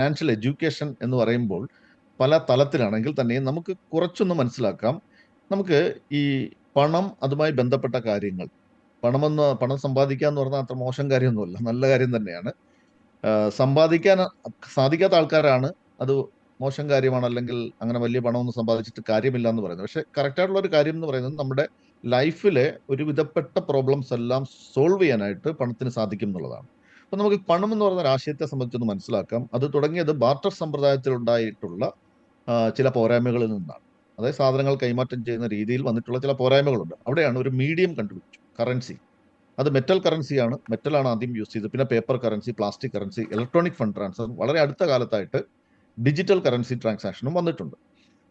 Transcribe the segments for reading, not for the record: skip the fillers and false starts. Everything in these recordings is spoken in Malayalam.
ഫിനാൻഷ്യൽ എഡ്യൂക്കേഷൻ എന്ന് പറയുമ്പോൾ പല തലത്തിലാണെങ്കിൽ തന്നെയും നമുക്ക് കുറച്ചൊന്ന് മനസ്സിലാക്കാം. നമുക്ക് ഈ പണം, അതുമായി ബന്ധപ്പെട്ട കാര്യങ്ങൾ, പണം സമ്പാദിക്കുക എന്ന് പറഞ്ഞാൽ അത്ര മോശം കാര്യമൊന്നുമല്ല, നല്ല കാര്യം തന്നെയാണ്. സമ്പാദിക്കാൻ സാധിക്കാത്ത ആൾക്കാരാണ് അത് മോശം കാര്യമാണ്, അല്ലെങ്കിൽ അങ്ങനെ വലിയ പണമൊന്നും സമ്പാദിച്ചിട്ട് കാര്യമില്ല എന്ന് പറയുന്നത്. പക്ഷെ കറക്റ്റായിട്ടുള്ള ഒരു കാര്യം എന്ന് പറയുന്നത് നമ്മുടെ ലൈഫിലെ ഒരു വിധപ്പെട്ട പ്രോബ്ലംസ് എല്ലാം സോൾവ് ചെയ്യാനായിട്ട് പണത്തിന് സാധിക്കും എന്നുള്ളതാണ്. അപ്പൊ നമുക്ക് പണം എന്ന് പറയുന്ന ഒരു ആശയത്തെ സംബന്ധിച്ചൊന്ന് മനസ്സിലാക്കാം. അത് തുടങ്ങിയത് ബാർട്ടർ സമ്പ്രദായത്തിൽ ഉണ്ടായിട്ടുള്ള ചില പോരായ്മകളിൽ നിന്നാണ്. അതായത് സാധനങ്ങൾ കൈമാറ്റം ചെയ്യുന്ന രീതിയിൽ വന്നിട്ടുള്ള ചില പോരായ്മകളുണ്ട്. അവിടെയാണ് ഒരു മീഡിയം കണ്ടുപിടിച്ചു, കറൻസി. അത് മെറ്റൽ കറൻസിയാണ്. മെറ്റലാണ് ആദ്യം യൂസ് ചെയ്തത്. പിന്നെ paper currency, plastic currency, electronic fund transfer. വളരെ അടുത്ത കാലത്തായിട്ട് ഡിജിറ്റൽ കറൻസി ട്രാൻസാക്ഷനും വന്നിട്ടുണ്ട്.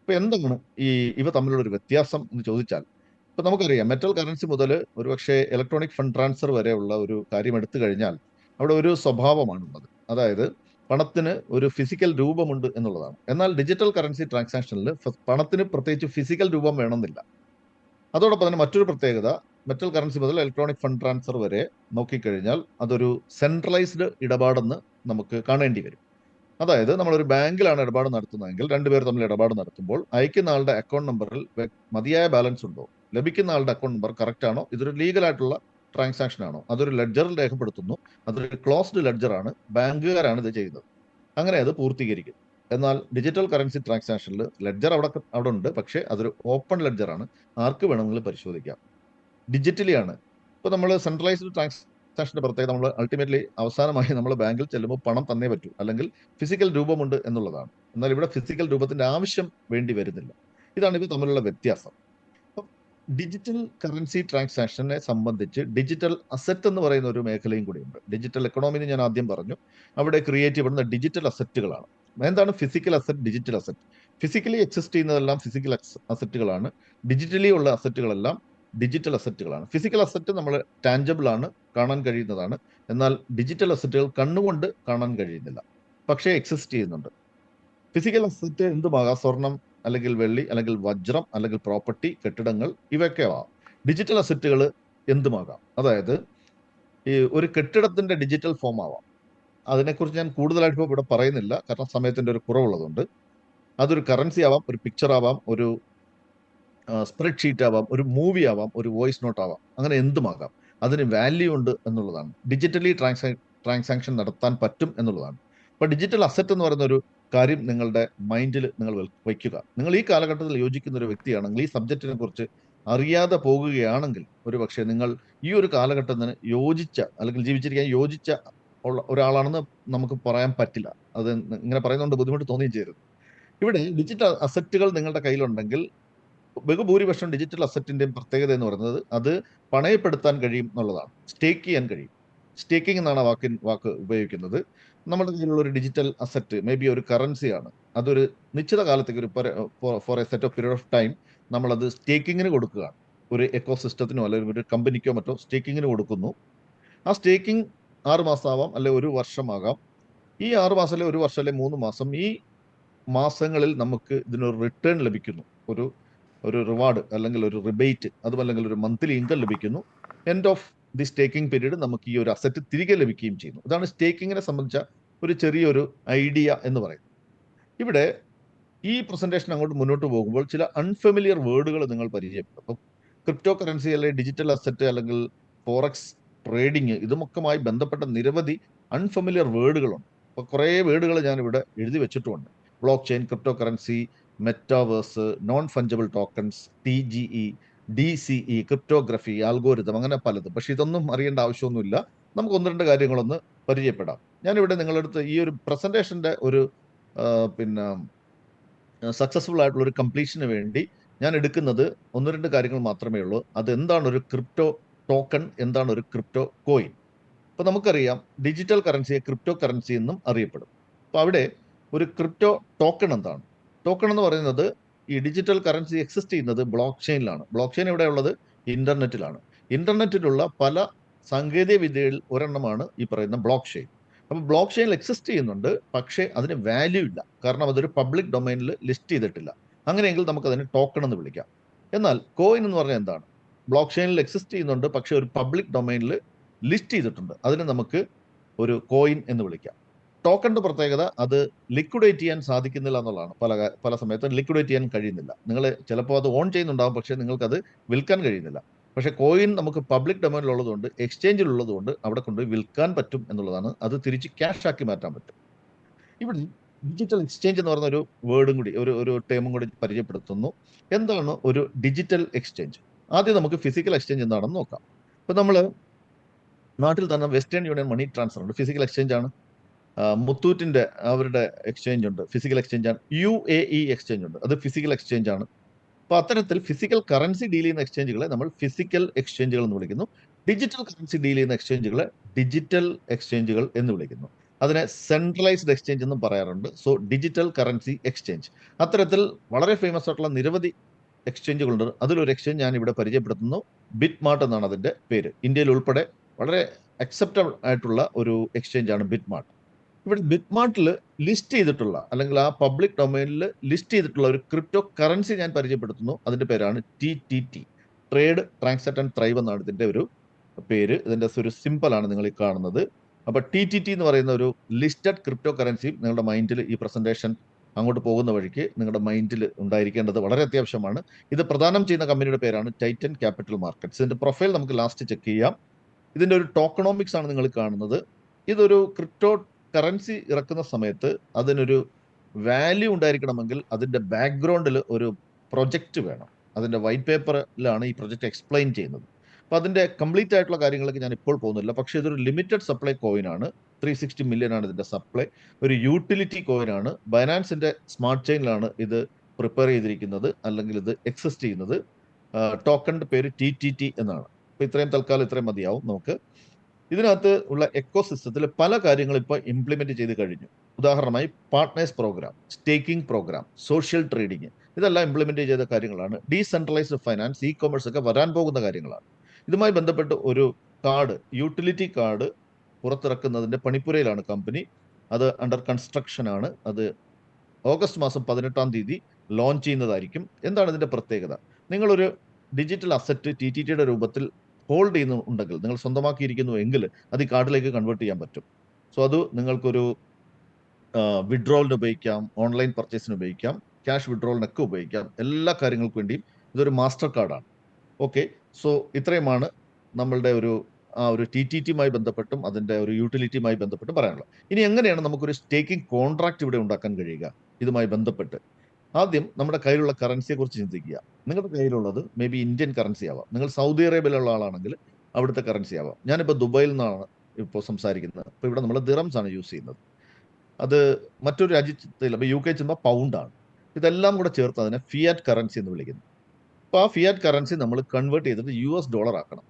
ഇപ്പൊ എന്താണ് ഈ ഇവ തമ്മിലുള്ള ഒരു വ്യത്യാസം എന്ന് ചോദിച്ചാൽ, ഇപ്പൊ നമുക്കറിയാം മെറ്റൽ കറൻസി മുതൽ ഒരുപക്ഷെ ഇലക്ട്രോണിക് ഫണ്ട് ട്രാൻസ്ഫർ വരെയുള്ള ഒരു കാര്യം എടുത്തു കഴിഞ്ഞാൽ അവിടെ ഒരു സ്വഭാവമാണുള്ളത്. അതായത് പണത്തിന് ഒരു ഫിസിക്കൽ രൂപമുണ്ട് എന്നുള്ളതാണ്. എന്നാൽ ഡിജിറ്റൽ കറൻസി ട്രാൻസാക്ഷനിൽ പണത്തിന് പ്രത്യേകിച്ച് ഫിസിക്കൽ രൂപം വേണമെന്നില്ല. അതോടൊപ്പം തന്നെ മറ്റൊരു പ്രത്യേകത, മെറ്റൽ കറൻസി മുതൽ ഇലക്ട്രോണിക് ഫണ്ട് ട്രാൻസ്ഫർ വരെ നോക്കിക്കഴിഞ്ഞാൽ അതൊരു സെൻട്രലൈസ്ഡ് ഇടപാടെന്ന് നമുക്ക് കാണേണ്ടി വരും. അതായത് നമ്മളൊരു ബാങ്കിലാണ് ഇടപാട് നടത്തുന്നതെങ്കിൽ രണ്ടുപേർ തമ്മിൽ ഇടപാട് നടത്തുമ്പോൾ അയക്കുന്ന ആളുടെ അക്കൗണ്ട് നമ്പറിൽ മതിയായ ബാലൻസ് ഉണ്ടോ, ലഭിക്കുന്ന ആളുടെ അക്കൗണ്ട് നമ്പർ കറക്റ്റ് ആണോ, ഇതൊരു ലീഗൽ ആയിട്ടുള്ള ട്രാൻസാക്ഷൻ ആണോ, അതൊരു ലെഡ്ജറിൽ രേഖപ്പെടുത്തുന്നു, അതൊരു ക്ലോസ്ഡ് ലെഡ്ജറാണ്, ബാങ്കുകാരാണ് ഇത് ചെയ്യുന്നത്, അങ്ങനെ അത് പൂർത്തീകരിക്കും. എന്നാൽ ഡിജിറ്റൽ കറൻസി ട്രാൻസാക്ഷനിൽ ലെഡ്ജർ അവിടെ ഉണ്ട്, പക്ഷേ അതൊരു ഓപ്പൺ ലെഡ്ജറാണ്, ആർക്ക് വേണമെങ്കിലും പരിശോധിക്കാം, ഡിജിറ്റലി ആണ്. ഇപ്പോൾ നമ്മൾ സെൻട്രലൈസ്ഡ് ട്രാൻസാക്ഷന്റെ പ്രത്യേകത, നമ്മൾ അൾട്ടിമേറ്റ്ലി അവസാനമായി നമ്മൾ ബാങ്കിൽ ചെല്ലുമ്പോൾ പണം തന്നേ പറ്റൂ, അല്ലെങ്കിൽ ഫിസിക്കൽ രൂപമുണ്ട് എന്നുള്ളതാണ്. എന്നാൽ ഇവിടെ ഫിസിക്കൽ രൂപത്തിന്റെ ആവശ്യം വേണ്ടി വരുന്നില്ല. ഇതാണ് ഇവ തമ്മിലുള്ള വ്യത്യാസം. ഡിജിറ്റൽ കറൻസി ട്രാൻസാക്ഷനെ സംബന്ധിച്ച് ഡിജിറ്റൽ അസറ്റ് എന്ന് പറയുന്ന ഒരു മേഖലയും കൂടിയുണ്ട്. ഡിജിറ്റൽ എക്കണോമി എന്ന് ഞാൻ ആദ്യം പറഞ്ഞു. അവിടെ ക്രിയേറ്റ് ചെയ്യപ്പെടുന്ന ഡിജിറ്റൽ അസറ്റുകളാണ്. എന്താണ് physical asset, digital asset? Physically exist ചെയ്യുന്നതെല്ലാം ഫിസിക്കൽ അസറ്റുകളാണ്. ഡിജിറ്റലി ഉള്ള അസറ്റുകളെല്ലാം ഡിജിറ്റൽ അസറ്റുകളാണ്. ഫിസിക്കൽ അസറ്റ് നമ്മൾ ടാഞ്ചബിൾ ആണ്, കാണാൻ കഴിയുന്നതാണ്. എന്നാൽ ഡിജിറ്റൽ അസറ്റുകൾ കണ്ണുകൊണ്ട് കാണാൻ കഴിയുന്നില്ല, പക്ഷേ എക്സിസ്റ്റ് ചെയ്യുന്നുണ്ട്. ഫിസിക്കൽ അസറ്റ് എന്തുമാകാം, സ്വർണം, അല്ലെങ്കിൽ വെള്ളി, അല്ലെങ്കിൽ വജ്രം, അല്ലെങ്കിൽ പ്രോപ്പർട്ടി, കെട്ടിടങ്ങൾ, ഇവയൊക്കെ ആവാം. ഡിജിറ്റൽ അസറ്റുകൾ എന്തുമാകാം. അതായത് ഈ ഒരു കെട്ടിടത്തിന്റെ ഡിജിറ്റൽ ഫോം ആവാം. അതിനെക്കുറിച്ച് ഞാൻ കൂടുതലായിട്ട് ഇപ്പോൾ ഇവിടെ പറയുന്നില്ല, കാരണം സമയത്തിന്റെ ഒരു കുറവുള്ളതുകൊണ്ട്. അതൊരു കറൻസി ആവാം, ഒരു പിക്ചർ ആവാം, ഒരു സ്പ്രെഡ് ഷീറ്റ് ആവാം, ഒരു മൂവി ആവാം, ഒരു വോയിസ് നോട്ട് ആവാം, അങ്ങനെ എന്തുമാകാം. അതിന് വാല്യൂ ഉണ്ട് എന്നുള്ളതാണ്. ഡിജിറ്റലി ട്രാൻസാക്ഷൻ നടത്താൻ പറ്റും എന്നുള്ളതാണ്. അപ്പൊ ഡിജിറ്റൽ അസറ്റ് എന്ന് പറയുന്ന ഒരു കാര്യം നിങ്ങളുടെ മൈൻഡിൽ നിങ്ങൾ വയ്ക്കുക. നിങ്ങൾ ഈ കാലഘട്ടത്തിൽ യോജിക്കുന്ന ഒരു വ്യക്തിയാണെങ്കിൽ, ഈ സബ്ജക്റ്റിനെ കുറിച്ച് അറിയാതെ പോകുകയാണെങ്കിൽ, ഒരു പക്ഷേ നിങ്ങൾ ഈ ഒരു കാലഘട്ടത്തിന് യോജിച്ച, അല്ലെങ്കിൽ ജീവിച്ചിരിക്കാൻ യോജിച്ച ഉള്ള ഒരാളാണെന്ന് നമുക്ക് പറയാൻ പറ്റില്ല. അത് ഇങ്ങനെ പറയുന്നതുകൊണ്ട് ബുദ്ധിമുട്ട് തോന്നുകയും ചെയ്യരുത്. ഇവിടെ ഡിജിറ്റൽ അസറ്റുകൾ നിങ്ങളുടെ കയ്യിലുണ്ടെങ്കിൽ, ബഹുഭൂരിപക്ഷം ഡിജിറ്റൽ അസറ്റിന്റെയും പ്രത്യേകത എന്ന് പറയുന്നത് അത് പണയപ്പെടുത്താൻ കഴിയും എന്നുള്ളതാണ്. സ്റ്റേക്ക് ചെയ്യാൻ കഴിയും. സ്റ്റേക്കിംഗ് എന്നാണ് വാക്ക് ഉപയോഗിക്കുന്നത്. നമ്മുടെ കയ്യിലുള്ള ഒരു ഡിജിറ്റൽ അസറ്റ് മേ ബി ഒരു കറൻസിയാണ്. അതൊരു നിശ്ചിത കാലത്തേക്ക്, ഒരു for a set of period of time നമ്മളത് സ്റ്റേക്കിങ്ങിന് കൊടുക്കുകയാണ്. ഒരു എക്കോ സിസ്റ്റത്തിനോ അല്ലെങ്കിൽ ഒരു കമ്പനിക്കോ മറ്റോ സ്റ്റേക്കിങ്ങിന് കൊടുക്കുന്നു. ആ സ്റ്റേക്കിംഗ് 6 മാസമാവാം, അല്ലെ ഒരു വർഷമാകാം. ഈ 6 മാസം, അല്ലെ ഒരു വർഷം, അല്ലെ 3 മാസം, ഈ മാസങ്ങളിൽ നമുക്ക് ഇതിനൊരു റിട്ടേൺ ലഭിക്കുന്നു. ഒരു ഒരു റിവാർഡ്, അല്ലെങ്കിൽ ഒരു റിബേറ്റ്, അതുമല്ലെങ്കിൽ ഒരു മന്ത്ലി ഇൻകം ലഭിക്കുന്നു. End of the staking period നമുക്ക് ഈ ഒരു അസറ്റ് തിരികെ ലഭിക്കുകയും ചെയ്യുന്നു. ഇതാണ് സ്റ്റേക്കിങ്ങിനെ സംബന്ധിച്ച ഒരു ചെറിയൊരു ഐഡിയ എന്ന് പറയുന്നത്. ഇവിടെ ഈ പ്രസന്റേഷൻ അങ്ങോട്ട് മുന്നോട്ട് പോകുമ്പോൾ ചില അൺഫെമിലിയർ വേർഡുകൾ നിങ്ങൾ പരിചയപ്പെടും. അപ്പം ക്രിപ്റ്റോ കറൻസി, അല്ലെങ്കിൽ ഡിജിറ്റൽ അസറ്റ്, അല്ലെങ്കിൽ ഫോറക്സ് ട്രേഡിങ്, ഇതുമൊക്കെയുമായി ബന്ധപ്പെട്ട നിരവധി അൺഫെമിലിയർ വേർഡുകളുണ്ട്. അപ്പോൾ കുറേ വേർഡുകൾ ഞാൻ ഇവിടെ എഴുതി വെച്ചിട്ടുമുണ്ട്. Block chain, crypto currency, metaverse, non fungible tokens, TGE, DCE, cryptography, algorithm, അങ്ങനെ പലതും. പക്ഷെ ഇതൊന്നും അറിയേണ്ട ആവശ്യമൊന്നുമില്ല. നമുക്ക് ഒന്ന് രണ്ട് കാര്യങ്ങളൊന്ന് പരിചയപ്പെടാം. ഞാനിവിടെ നിങ്ങളുടെ അടുത്ത് ഈ ഒരു പ്രസന്റേഷന്റെ ഒരു പിന്നെ സക്സസ്ഫുൾ ആയിട്ടുള്ള ഒരു കംപ്ലീഷന് വേണ്ടി ഞാൻ എടുക്കുന്നത് ഒന്ന് രണ്ട് കാര്യങ്ങൾ മാത്രമേ ഉള്ളൂ. അതെന്താണ് ഒരു ക്രിപ്റ്റോ ടോക്കൺ, എന്താണ് ഒരു ക്രിപ്റ്റോ കോയിൻ. അപ്പൊ നമുക്കറിയാം ഡിജിറ്റൽ കറൻസിയെ ക്രിപ്റ്റോ കറൻസി എന്നും അറിയപ്പെടും. അപ്പൊ അവിടെ ഒരു ക്രിപ്റ്റോ ടോക്കൺ എന്താണ്? ടോക്കൺ എന്ന് പറയുന്നത്, ഈ ഡിജിറ്റൽ കറൻസി എക്സിസ്റ്റ് ചെയ്യുന്നത് ബ്ലോക്ക് ചെയിനിലാണ്. ബ്ലോക്ക് ചെയിൻ എവിടെയുള്ളത്? ഇന്റർനെറ്റിലാണ്. ഇന്റർനെറ്റിലുള്ള പല സാങ്കേതിക വിദ്യയിൽ ഒരെണ്ണമാണ് ഈ പറയുന്ന ബ്ലോക്ക് ചെയിൻ. അപ്പൊ ബ്ലോക്ക് ചെയിനിൽ എക്സിസ്റ്റ് ചെയ്യുന്നുണ്ട്, പക്ഷേ അതിന് വാല്യൂ ഇല്ല, കാരണം അതൊരു പബ്ലിക് ഡൊമൈനിൽ ലിസ്റ്റ് ചെയ്തിട്ടില്ല. അങ്ങനെയെങ്കിൽ നമുക്ക് അതിനെ ടോക്കൺ എന്ന് വിളിക്കാം. എന്നാൽ കോയിൻ എന്ന് പറഞ്ഞാൽ എന്താണ്? ബ്ലോക്ക് ചെയിനിൽ എക്സിസ്റ്റ് ചെയ്യുന്നുണ്ട്, പക്ഷേ ഒരു പബ്ലിക് ഡൊമൈനിൽ ലിസ്റ്റ് ചെയ്തിട്ടുണ്ട്. അതിനെ നമുക്ക് ഒരു കോയിൻ എന്ന് വിളിക്കാം. ടോക്കണിന്റെ പ്രത്യേകത അത് ലിക്വിഡേറ്റ് ചെയ്യാൻ സാധിക്കുന്നില്ല എന്നുള്ളതാണ്. പല സമയത്തും ലിക്വിഡേറ്റ് ചെയ്യാൻ കഴിയുന്നില്ല. നിങ്ങൾ ചിലപ്പോൾ അത് ഓൺ ചെയ്യുന്നുണ്ടാകും, പക്ഷേ നിങ്ങൾക്കത് വിൽക്കാൻ കഴിയുന്നില്ല. പക്ഷേ കോയിൻ നമുക്ക് പബ്ലിക് ഡൊമൈനിലുള്ളതുകൊണ്ട്, എക്സ്ചേഞ്ചിലുള്ളതുകൊണ്ട് അവിടെ കൊണ്ടുപോയി വിൽക്കാൻ പറ്റും എന്നുള്ളതാണ്. അത് തിരിച്ച് ക്യാഷ് ആക്കി മാറ്റാൻ പറ്റും. ഇവിടെ ഡിജിറ്റൽ എക്സ്ചേഞ്ച് എന്ന് പറയുന്ന ഒരു വേർഡും കൂടി, ഒരു ടേമും കൂടി പരിചയപ്പെടുത്തുന്നു. എന്താണ് ഒരു ഡിജിറ്റൽ എക്സ്ചേഞ്ച്? ആദ്യം നമുക്ക് ഫിസിക്കൽ എക്സ്ചേഞ്ച് എന്താണെന്ന് നോക്കാം. ഇപ്പൊ നമ്മൾ നാട്ടിൽ തന്നെ വെസ്റ്റേൺ യൂണിയൻ മണി ട്രാൻസ്ഫർ ഉണ്ട്, ഫിസിക്കൽ എക്സ്ചേഞ്ച് ആണ്. മുത്തൂറ്റിന്റെ അവരുടെ എക്സ്ചേഞ്ച് ഉണ്ട്, ഫിസിക്കൽ എക്സ്ചേഞ്ച് ആണ്. UAE എക്സ്ചേഞ്ച് ഉണ്ട്, അത് ഫിസിക്കൽ എക്സ്ചേഞ്ച് ആണ്. അപ്പൊ അത്തരത്തിൽ ഫിസിക്കൽ കറൻസി ഡീൽ ചെയ്യുന്ന എക്സ്ചേഞ്ചുകളെ നമ്മൾ ഫിസിക്കൽ എക്സ്ചേഞ്ചുകൾ എന്ന് വിളിക്കുന്നു. ഡിജിറ്റൽ കറൻസി ഡീൽ ചെയ്യുന്ന എക്സ്ചേഞ്ചുകളെ ഡിജിറ്റൽ എക്സ്ചേഞ്ചുകൾ എന്ന് വിളിക്കുന്നു. അതിനെ സെൻട്രലൈസ്ഡ് എക്സ്ചേഞ്ച് എന്നും പറയാറുണ്ട്. So digital currency exchange. അത്തരത്തിൽ വളരെ ഫേമസ് ആയിട്ടുള്ള നിരവധി എക്സ്ചേഞ്ചുകളുണ്ട്. അതിലൊരു എക്സ്ചേഞ്ച് ഞാൻ ഇവിടെ പരിചയപ്പെടുത്തുന്നു. ബിറ്റ്മാർട്ട് എന്നാണ് അതിന്റെ പേര്. ഇന്ത്യയിൽ ഉൾപ്പെടെ വളരെ അക്സെപ്റ്റബിൾ ആയിട്ടുള്ള ഒരു എക്സ്ചേഞ്ച് ആണ് ബിറ്റ്മാർട്ട്. ഇവിടെ ബിറ്റ്മാർട്ടിൽ ലിസ്റ്റ് ചെയ്തിട്ടുള്ള, അല്ലെങ്കിൽ ആ പബ്ലിക് ഡൊമൈനിൽ ലിസ്റ്റ് ചെയ്തിട്ടുള്ള ഒരു ക്രിപ്റ്റോ കറൻസി ഞാൻ പരിചയപ്പെടുത്തുന്നു. അതിന്റെ പേരാണ് TTT, trade transact and thrive എന്നാണ് ഇതിന്റെ ഒരു പേര്. ഇതിന്റെ ഒരു സിമ്പിൾ ആണ് നിങ്ങൾ ഈ കാണുന്നത്. അപ്പൊ TTT എന്ന് പറയുന്ന ഒരു ലിസ്റ്റഡ് ക്രിപ്റ്റോ കറൻസിയും നിങ്ങളുടെ മൈൻഡിൽ ഈ പ്രസന്റേഷൻ അങ്ങോട്ട് പോകുന്ന വഴിക്ക് നിങ്ങളുടെ മൈൻഡിൽ ഉണ്ടായിരിക്കേണ്ടത് വളരെ അത്യാവശ്യമാണ്. ഇത് പ്രദാനം ചെയ്യുന്ന കമ്പനിയുടെ പേരാണ് ടൈറ്റൻ ക്യാപിറ്റൽ മാർക്കറ്റ്സ്. ഇതിന്റെ പ്രൊഫൈൽ നമുക്ക് ലാസ്റ്റ് ചെക്ക് ചെയ്യാം. ഇതിന്റെ ഒരു ടോക്കണോമിക്സ് ആണ് നിങ്ങൾ കാണുന്നത്. ഇതൊരു ക്രിപ്റ്റോ കറൻസി ഇറക്കുന്ന സമയത്ത് അതിനൊരു വാല്യൂ ഉണ്ടായിരിക്കണമെങ്കിൽ അതിന്റെ ബാക്ക്ഗ്രൗണ്ടിൽ ഒരു പ്രൊജക്റ്റ് വേണം. അതിന്റെ വൈറ്റ് പേപ്പറിലാണ് ഈ പ്രൊജക്റ്റ് എക്സ്പ്ലെയിൻ ചെയ്യുന്നത്. അപ്പൊ അതിന്റെ കംപ്ലീറ്റ് ആയിട്ടുള്ള കാര്യങ്ങൾക്ക് ഞാൻ ഇപ്പോൾ പോകുന്നില്ല. പക്ഷേ ഇതൊരു ലിമിറ്റഡ് സപ്ലൈ കോയിൻ ആണ്. 360 മില്യൺ ആണ് ഇതിന്റെ സപ്ലൈ. ഒരു യൂട്ടിലിറ്റി കോയിൻ ആണ്. ബൈനാൻസിന്റെ സ്മാർട്ട് ചെയിനിലാണ് ഇത് പ്രിപ്പയർ ചെയ്തിരിക്കുന്നത്, അല്ലെങ്കിൽ ഇത് എക്സിസ്റ്റ് ചെയ്യുന്നത്. ടോക്കണിന്റെ പേര് TTT എന്നാണ്. അപ്പൊ ഇത്രയും തൽക്കാലം ഇത്രയും മതിയാവും നമുക്ക്. ഇതിനകത്ത് ഉള്ള എക്കോ സിസ്റ്റത്തിൽ പല കാര്യങ്ങളും ഇപ്പോൾ ഇംപ്ലിമെന്റ് ചെയ്ത് കഴിഞ്ഞു. ഉദാഹരണമായി partners program, staking program, social trading, ഇതെല്ലാം ഇംപ്ലിമെന്റ് ചെയ്ത കാര്യങ്ങളാണ്. ഡീസെൻട്രലൈസ്ഡ് ഫൈനാൻസ്, ഇ-കൊമേഴ്സ് ഒക്കെ വരാൻ പോകുന്ന കാര്യങ്ങളാണ്. ഇതുമായി ബന്ധപ്പെട്ട് ഒരു കാർഡ്, യൂട്ടിലിറ്റി കാർഡ് പുറത്തിറക്കുന്നതിന്റെ പണിപ്പുരയിലാണ് കമ്പനി. അത് അണ്ടർ കൺസ്ട്രക്ഷൻ ആണ്. അത് ഓഗസ്റ്റ് മാസം 18-ാം തീയതി ലോഞ്ച് ചെയ്യുന്നതായിരിക്കും. എന്താണ് ഇതിന്റെ പ്രത്യേകത? നിങ്ങളൊരു ഡിജിറ്റൽ അസറ്റ് TTTയുടെ രൂപത്തിൽ ഹോൾഡ് ചെയ്യുന്നുണ്ടെങ്കിൽ, നിങ്ങൾ സ്വന്തമാക്കിയിരിക്കുന്നു എങ്കിൽ അത് ഈ കാർഡിലേക്ക് കൺവേർട്ട് ചെയ്യാൻ പറ്റും. സോ അത് നിങ്ങൾക്കൊരു വിഡ്രോവലിന് ഉപയോഗിക്കാം, ഓൺലൈൻ പർച്ചേസിന് ഉപയോഗിക്കാം, ക്യാഷ് വിഡ്രോവലിനൊക്കെ ഉപയോഗിക്കാം. എല്ലാ കാര്യങ്ങൾക്കും വേണ്ടിയും ഇതൊരു മാസ്റ്റർ കാർഡാണ്. ഓക്കെ, സോ ഇത്രയുമാണ് നമ്മളുടെ ഒരു TTTയുമായി ബന്ധപ്പെട്ടും അതിന്റെ ഒരു യൂട്ടിലിറ്റിയുമായി ബന്ധപ്പെട്ടും പറയാനുള്ളത്. ഇനി എങ്ങനെയാണ് നമുക്കൊരു സ്റ്റേക്കിംഗ് കോൺട്രാക്ട് ഇവിടെ ഉണ്ടാക്കാൻ കഴിയുക ഇതുമായി ബന്ധപ്പെട്ട്? ആദ്യം നമ്മുടെ കയ്യിലുള്ള കറൻസിയെ കുറിച്ച് ചിന്തിക്കുക. നിങ്ങളുടെ കയ്യിലുള്ളത് മേ ബി ഇന്ത്യൻ കറൻസി ആവാം. നിങ്ങൾ സൗദി അറേബ്യയിലുള്ള ആളാണെങ്കിൽ അവിടുത്തെ കറൻസി ആവാം. ഞാനിപ്പോൾ ദുബായിൽ നിന്നാണ് ഇപ്പോൾ സംസാരിക്കുന്നത്. അപ്പോൾ ഇവിടെ നമ്മൾ ദിറംസ് ആണ് യൂസ് ചെയ്യുന്നത്. അത് മറ്റൊരു രാജ്യത്തിൽ, ഇപ്പോൾ UK ചെല്ലുമ്പോൾ പൗണ്ടാണ്. ഇതെല്ലാം കൂടെ ചേർത്ത് അതിനെ ഫിയാറ്റ് കറൻസി എന്ന് വിളിക്കുന്നു. അപ്പോൾ ആ ഫിയാറ്റ് കറൻസി നമ്മൾ കൺവേർട്ട് ചെയ്തിട്ട് US ഡോളർ ആക്കണം.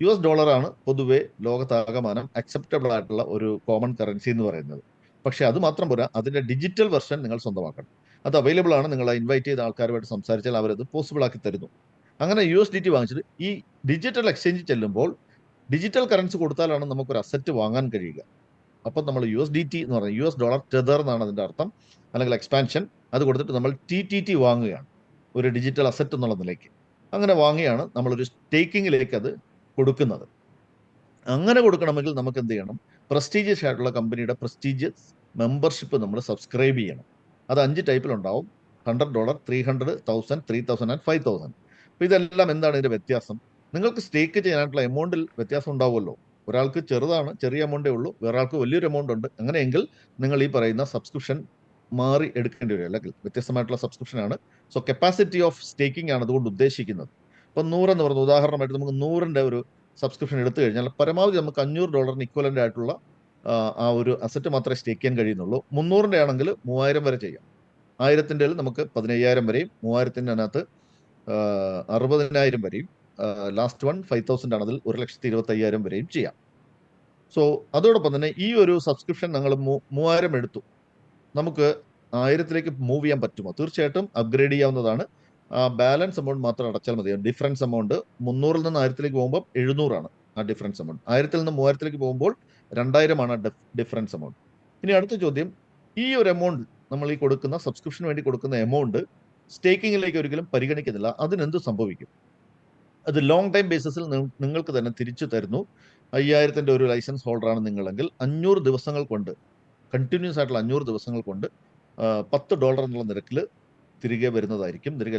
US ഡോളറാണ് പൊതുവെ ലോകത്താകമാനം അക്സെപ്റ്റബിൾ ആയിട്ടുള്ള ഒരു കോമൺ കറൻസി എന്ന് പറയുന്നത്. പക്ഷെ അത് മാത്രം പോരാ, അതിന്റെ ഡിജിറ്റൽ വെർഷൻ നിങ്ങൾ സ്വന്തമാക്കണം. അത് അവൈലബിൾ ആണ്. നിങ്ങൾ ഇൻവൈറ്റ് ചെയ്ത ആൾക്കാരുമായിട്ട് സംസാരിച്ചാൽ അവരത് പോസിബിൾ ആക്കി തരുന്നു. അങ്ങനെ USDT വാങ്ങിച്ചിട്ട് ഈ ഡിജിറ്റൽ എക്സ്ചേഞ്ച് ചെല്ലുമ്പോൾ ഡിജിറ്റൽ കറൻസി കൊടുത്താലാണ് നമുക്കൊരു അസറ്റ് വാങ്ങാൻ കഴിയുക. അപ്പം നമ്മൾ USDT എന്ന് പറയുന്നത് US ഡോളർ ടെതർ എന്നാണ് അതിന്റെ അർത്ഥം, അല്ലെങ്കിൽ എക്സ്പാൻഷൻ. അത് കൊടുത്തിട്ട് നമ്മൾ TTT വാങ്ങുകയാണ് ഒരു ഡിജിറ്റൽ അസറ്റ് എന്നുള്ള നിലയ്ക്ക്. അങ്ങനെ വാങ്ങിയാണ് നമ്മളൊരു സ്റ്റേക്കിങ്ങിലേക്ക് അത് കൊടുക്കുന്നത്. അങ്ങനെ കൊടുക്കണമെങ്കിൽ നമുക്ക് എന്ത് ചെയ്യണം? പ്രസ്റ്റീജിയസ് ആയിട്ടുള്ള കമ്പനിയുടെ പ്രസ്റ്റീജിയസ് മെമ്പർഷിപ്പ് നമ്മൾ സബ്സ്ക്രൈബ് ചെയ്യണം. അത് 5 ടൈപ്പിലുണ്ടാവും: $100, $300, 1000, 3000 ആൻഡ് 5000. അപ്പൊ ഇതെല്ലാം എന്താണ് ഇതിന്റെ വ്യത്യാസം? നിങ്ങൾക്ക് സ്റ്റേക്ക് ചെയ്യാനായിട്ടുള്ള എമൗണ്ടിൽ വ്യത്യാസം ഉണ്ടാവുമല്ലോ. ഒരാൾക്ക് ചെറുതാണ്, ചെറിയ എമൗണ്ടേ ഉള്ളൂ, വേറെ ആൾക്ക് വലിയൊരു എമൗണ്ട് ഉണ്ട്. അങ്ങനെയെങ്കിൽ നിങ്ങൾ ഈ പറയുന്ന സബ്സ്ക്രിപ്ഷൻ മാറി എടുക്കേണ്ടി വരും, അല്ലെങ്കിൽ വ്യത്യസ്തമായിട്ടുള്ള സബ്സ്ക്രിപ്ഷൻ ആണ്. സോ കപ്പാസിറ്റി ഓഫ് സ്റ്റേക്കിംഗ് ആണ് അതുകൊണ്ട് ഉദ്ദേശിക്കുന്നത്. ഇപ്പൊ 100 എന്ന് പറയുന്നത്, ഉദാഹരണമായിട്ട് നമുക്ക് 100ന്റെ ഒരു സബ്സ്ക്രിപ്ഷൻ എടുത്തു കഴിഞ്ഞാൽ പരമാവധി നമുക്ക് $500 ഇക്വലന്റ് ആയിട്ടുള്ള ആ ഒരു അസറ്റ് മാത്രമേ സ്റ്റേക്ക് ചെയ്യാൻ കഴിയുന്നുള്ളൂ. 300ന്റെ ആണെങ്കിൽ 3000 വരെ ചെയ്യാം. 1000ന്റെ നമുക്ക് 15,000 വരെയും, 3000ന്റെ അതിനകത്ത് 60,000 വരെയും, ലാസ്റ്റ് വൺ 5,000 ആണെങ്കിൽ 1,25,000 വരെയും ചെയ്യാം. സോ അതോടൊപ്പം തന്നെ ഈ ഒരു സബ്സ്ക്രിപ്ഷൻ ഞങ്ങൾ 3000 എടുത്തു, നമുക്ക് 1000ലേക്ക് മൂവ് ചെയ്യാൻ പറ്റുമോ? തീർച്ചയായിട്ടും അപ്ഗ്രേഡ് ചെയ്യാവുന്നതാണ്. ബാലൻസ് എമൗണ്ട് മാത്രം അടച്ചാൽ മതി. ഡിഫറൻസ് എമൗണ്ട് 300-ൽ നിന്ന് 1000ലേക്ക് പോകുമ്പോൾ 700 ആണ് ആ ഡിഫറൻസ് എമൗണ്ട്. 1000-ൽ നിന്ന് 3000ലേക്ക് പോകുമ്പോൾ 2000 ആണ് ഡിഫറൻസ് എമൗണ്ട്. ഇനി അടുത്ത ചോദ്യം, ഈ ഒരു എമൗണ്ട്, നമ്മൾ ഈ കൊടുക്കുന്ന സബ്സ്ക്രിപ്ഷന് വേണ്ടി കൊടുക്കുന്ന എമൗണ്ട് സ്റ്റേക്കിങ്ങിലേക്ക് ഒരിക്കലും പരിഗണിക്കുന്നില്ല. അതിനെന്ത് സംഭവിക്കും? അത് ലോങ് ടൈം ബേസിസിൽ നിങ്ങൾക്ക് തന്നെ തിരിച്ചു തരുന്നു. 5000ന്റെ ഒരു ലൈസൻസ് ഹോൾഡറാണ് നിങ്ങളെങ്കിൽ 500 ദിവസങ്ങൾ കൊണ്ട് കണ്ടിന്യൂസ് ആയിട്ടുള്ള 500 ദിവസങ്ങൾ കൊണ്ട് $10 എന്നുള്ള നിരക്കിൽ തിരികെ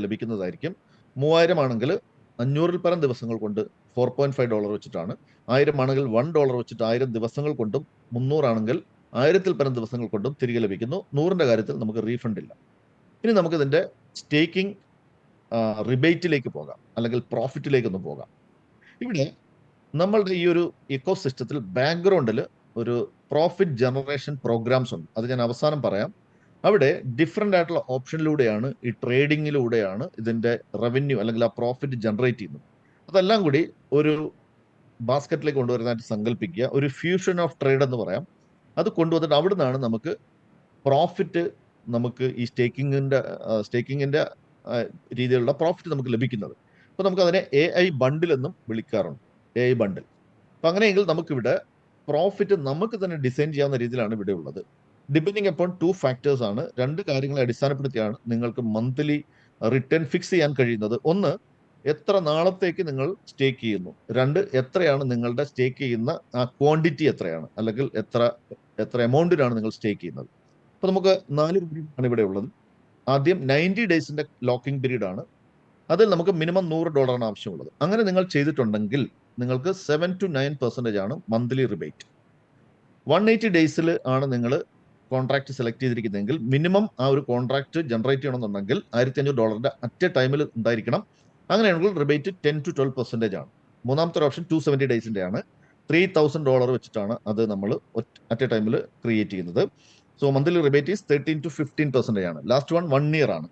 ലഭിക്കുന്നതായിരിക്കും. 3000 ആണെങ്കിൽ 500-ൽ പരം ദിവസങ്ങൾ കൊണ്ട് $4.5 വെച്ചിട്ടാണ്. 1000 ആണെങ്കിൽ $1 വെച്ചിട്ട് 1000 ദിവസങ്ങൾ കൊണ്ടും, 300 ആണെങ്കിൽ 1000-ൽ പരം ദിവസങ്ങൾ കൊണ്ടും തിരികെ ലഭിക്കുന്നു. 100ന്റെ കാര്യത്തിൽ നമുക്ക് റീഫണ്ട് ഇല്ല. ഇനി നമുക്കിതിന്റെ സ്റ്റേക്കിംഗ് റിബേറ്റിലേക്ക് പോകാം, അല്ലെങ്കിൽ പ്രോഫിറ്റിലേക്കൊന്ന് പോകാം. ഇവിടെ നമ്മളുടെ ഈ ഒരു ഇക്കോ സിസ്റ്റത്തിൽ ബാക്ക്ഗ്രൗണ്ടിൽ ഒരു പ്രോഫിറ്റ് ജനറേഷൻ പ്രോഗ്രാംസ് ഉണ്ട്. അത് ഞാൻ അവസാനം പറയാം. അവിടെ ഡിഫറെൻ്റ് ആയിട്ടുള്ള ഓപ്ഷനിലൂടെയാണ്, ഈ ട്രേഡിങ്ങിലൂടെയാണ് ഇതിന്റെ റവന്യൂ അല്ലെങ്കിൽ ആ പ്രോഫിറ്റ് ജനറേറ്റ് ചെയ്യുന്നത്. അതെല്ലാം കൂടി ഒരു ബാസ്ക്കറ്റിലേക്ക് കൊണ്ടുവരുന്നതായിട്ട് സങ്കല്പിക്കുക. ഒരു ഫ്യൂഷൻ ഓഫ് ട്രേഡ് എന്ന് പറയാം. അത് കൊണ്ടുവന്നിട്ട് അവിടെ നിന്നാണ് നമുക്ക് പ്രോഫിറ്റ്, നമുക്ക് ഈ സ്റ്റേക്കിങ്ങിന്റെ രീതിയിലുള്ള പ്രോഫിറ്റ് നമുക്ക് ലഭിക്കുന്നത്. അപ്പോൾ നമുക്ക് അതിനെ AI ബണ്ടിൽ എന്നും വിളിക്കാറുണ്ട്. AI ബണ്ടിൽ. അപ്പം അങ്ങനെയെങ്കിൽ നമുക്കിവിടെ പ്രോഫിറ്റ് നമുക്ക് തന്നെ ഡിസൈൻ ചെയ്യാവുന്ന രീതിയിലാണ് ഇവിടെ ഉള്ളത്. ഡിപ്പെൻഡിങ് അപ്പോൺ 2 ഫാക്ടേഴ്സ് ആണ്. 2 കാര്യങ്ങളെ അടിസ്ഥാനപ്പെടുത്തിയാണ് നിങ്ങൾക്ക് മന്ത്ലി റിട്ടേൺ ഫിക്സ് ചെയ്യാൻ കഴിയുന്നത്. ഒന്ന്, എത്ര നാളത്തേക്ക് നിങ്ങൾ സ്റ്റേക്ക് ചെയ്യുന്നു. 2, എത്രയാണ് നിങ്ങളുടെ സ്റ്റേക്ക് ചെയ്യുന്ന ആ ക്വാണ്ടിറ്റി എത്രയാണ്, അല്ലെങ്കിൽ എത്ര എമൗണ്ടിനാണ് നിങ്ങൾ സ്റ്റേക്ക് ചെയ്യുന്നത്. അപ്പോൾ നമുക്ക് 4 ആണ് ഇവിടെ ഉള്ളത്. ആദ്യം 90 ഡേയ്സിന്റെ ലോക്കിംഗ് പീരീഡ് ആണ്. അതിൽ നമുക്ക് മിനിമം $100 ആവശ്യമുള്ളത്. അങ്ങനെ നിങ്ങൾ ചെയ്തിട്ടുണ്ടെങ്കിൽ നിങ്ങൾക്ക് 7 to 9% ആണ് മന്ത്ലി റിബേറ്റ്. 180 ഡേയ്സിൽ ആണ് നിങ്ങൾ കോൺട്രാക്ട് സെലക്ട് ചെയ്തിരിക്കുന്നതെങ്കിൽ മിനിമം ആ ഒരു കോൺട്രാക്ട് ജനറേറ്റ് ചെയ്യണമെന്നുണ്ടെങ്കിൽ $1500 അറ്റ് എ ടൈമിൽ ഉണ്ടായിരിക്കണം. അങ്ങനെയാണെങ്കിൽ റിബേറ്റ് 10 to 12% ആണ്. മൂന്നാമത്തെ ഒരു ഓപ്ഷൻ 270 ഡേയ്സിന്റെ ആണ്. $3000 വെച്ചിട്ടാണ് അത് നമ്മൾ അറ്റ് എ ടൈമിൽ ക്രിയേറ്റ് ചെയ്യുന്നത്. So monthly rebate is 13 to 15% ആണ്. ലാസ്റ്റ് 1 year ആണ്.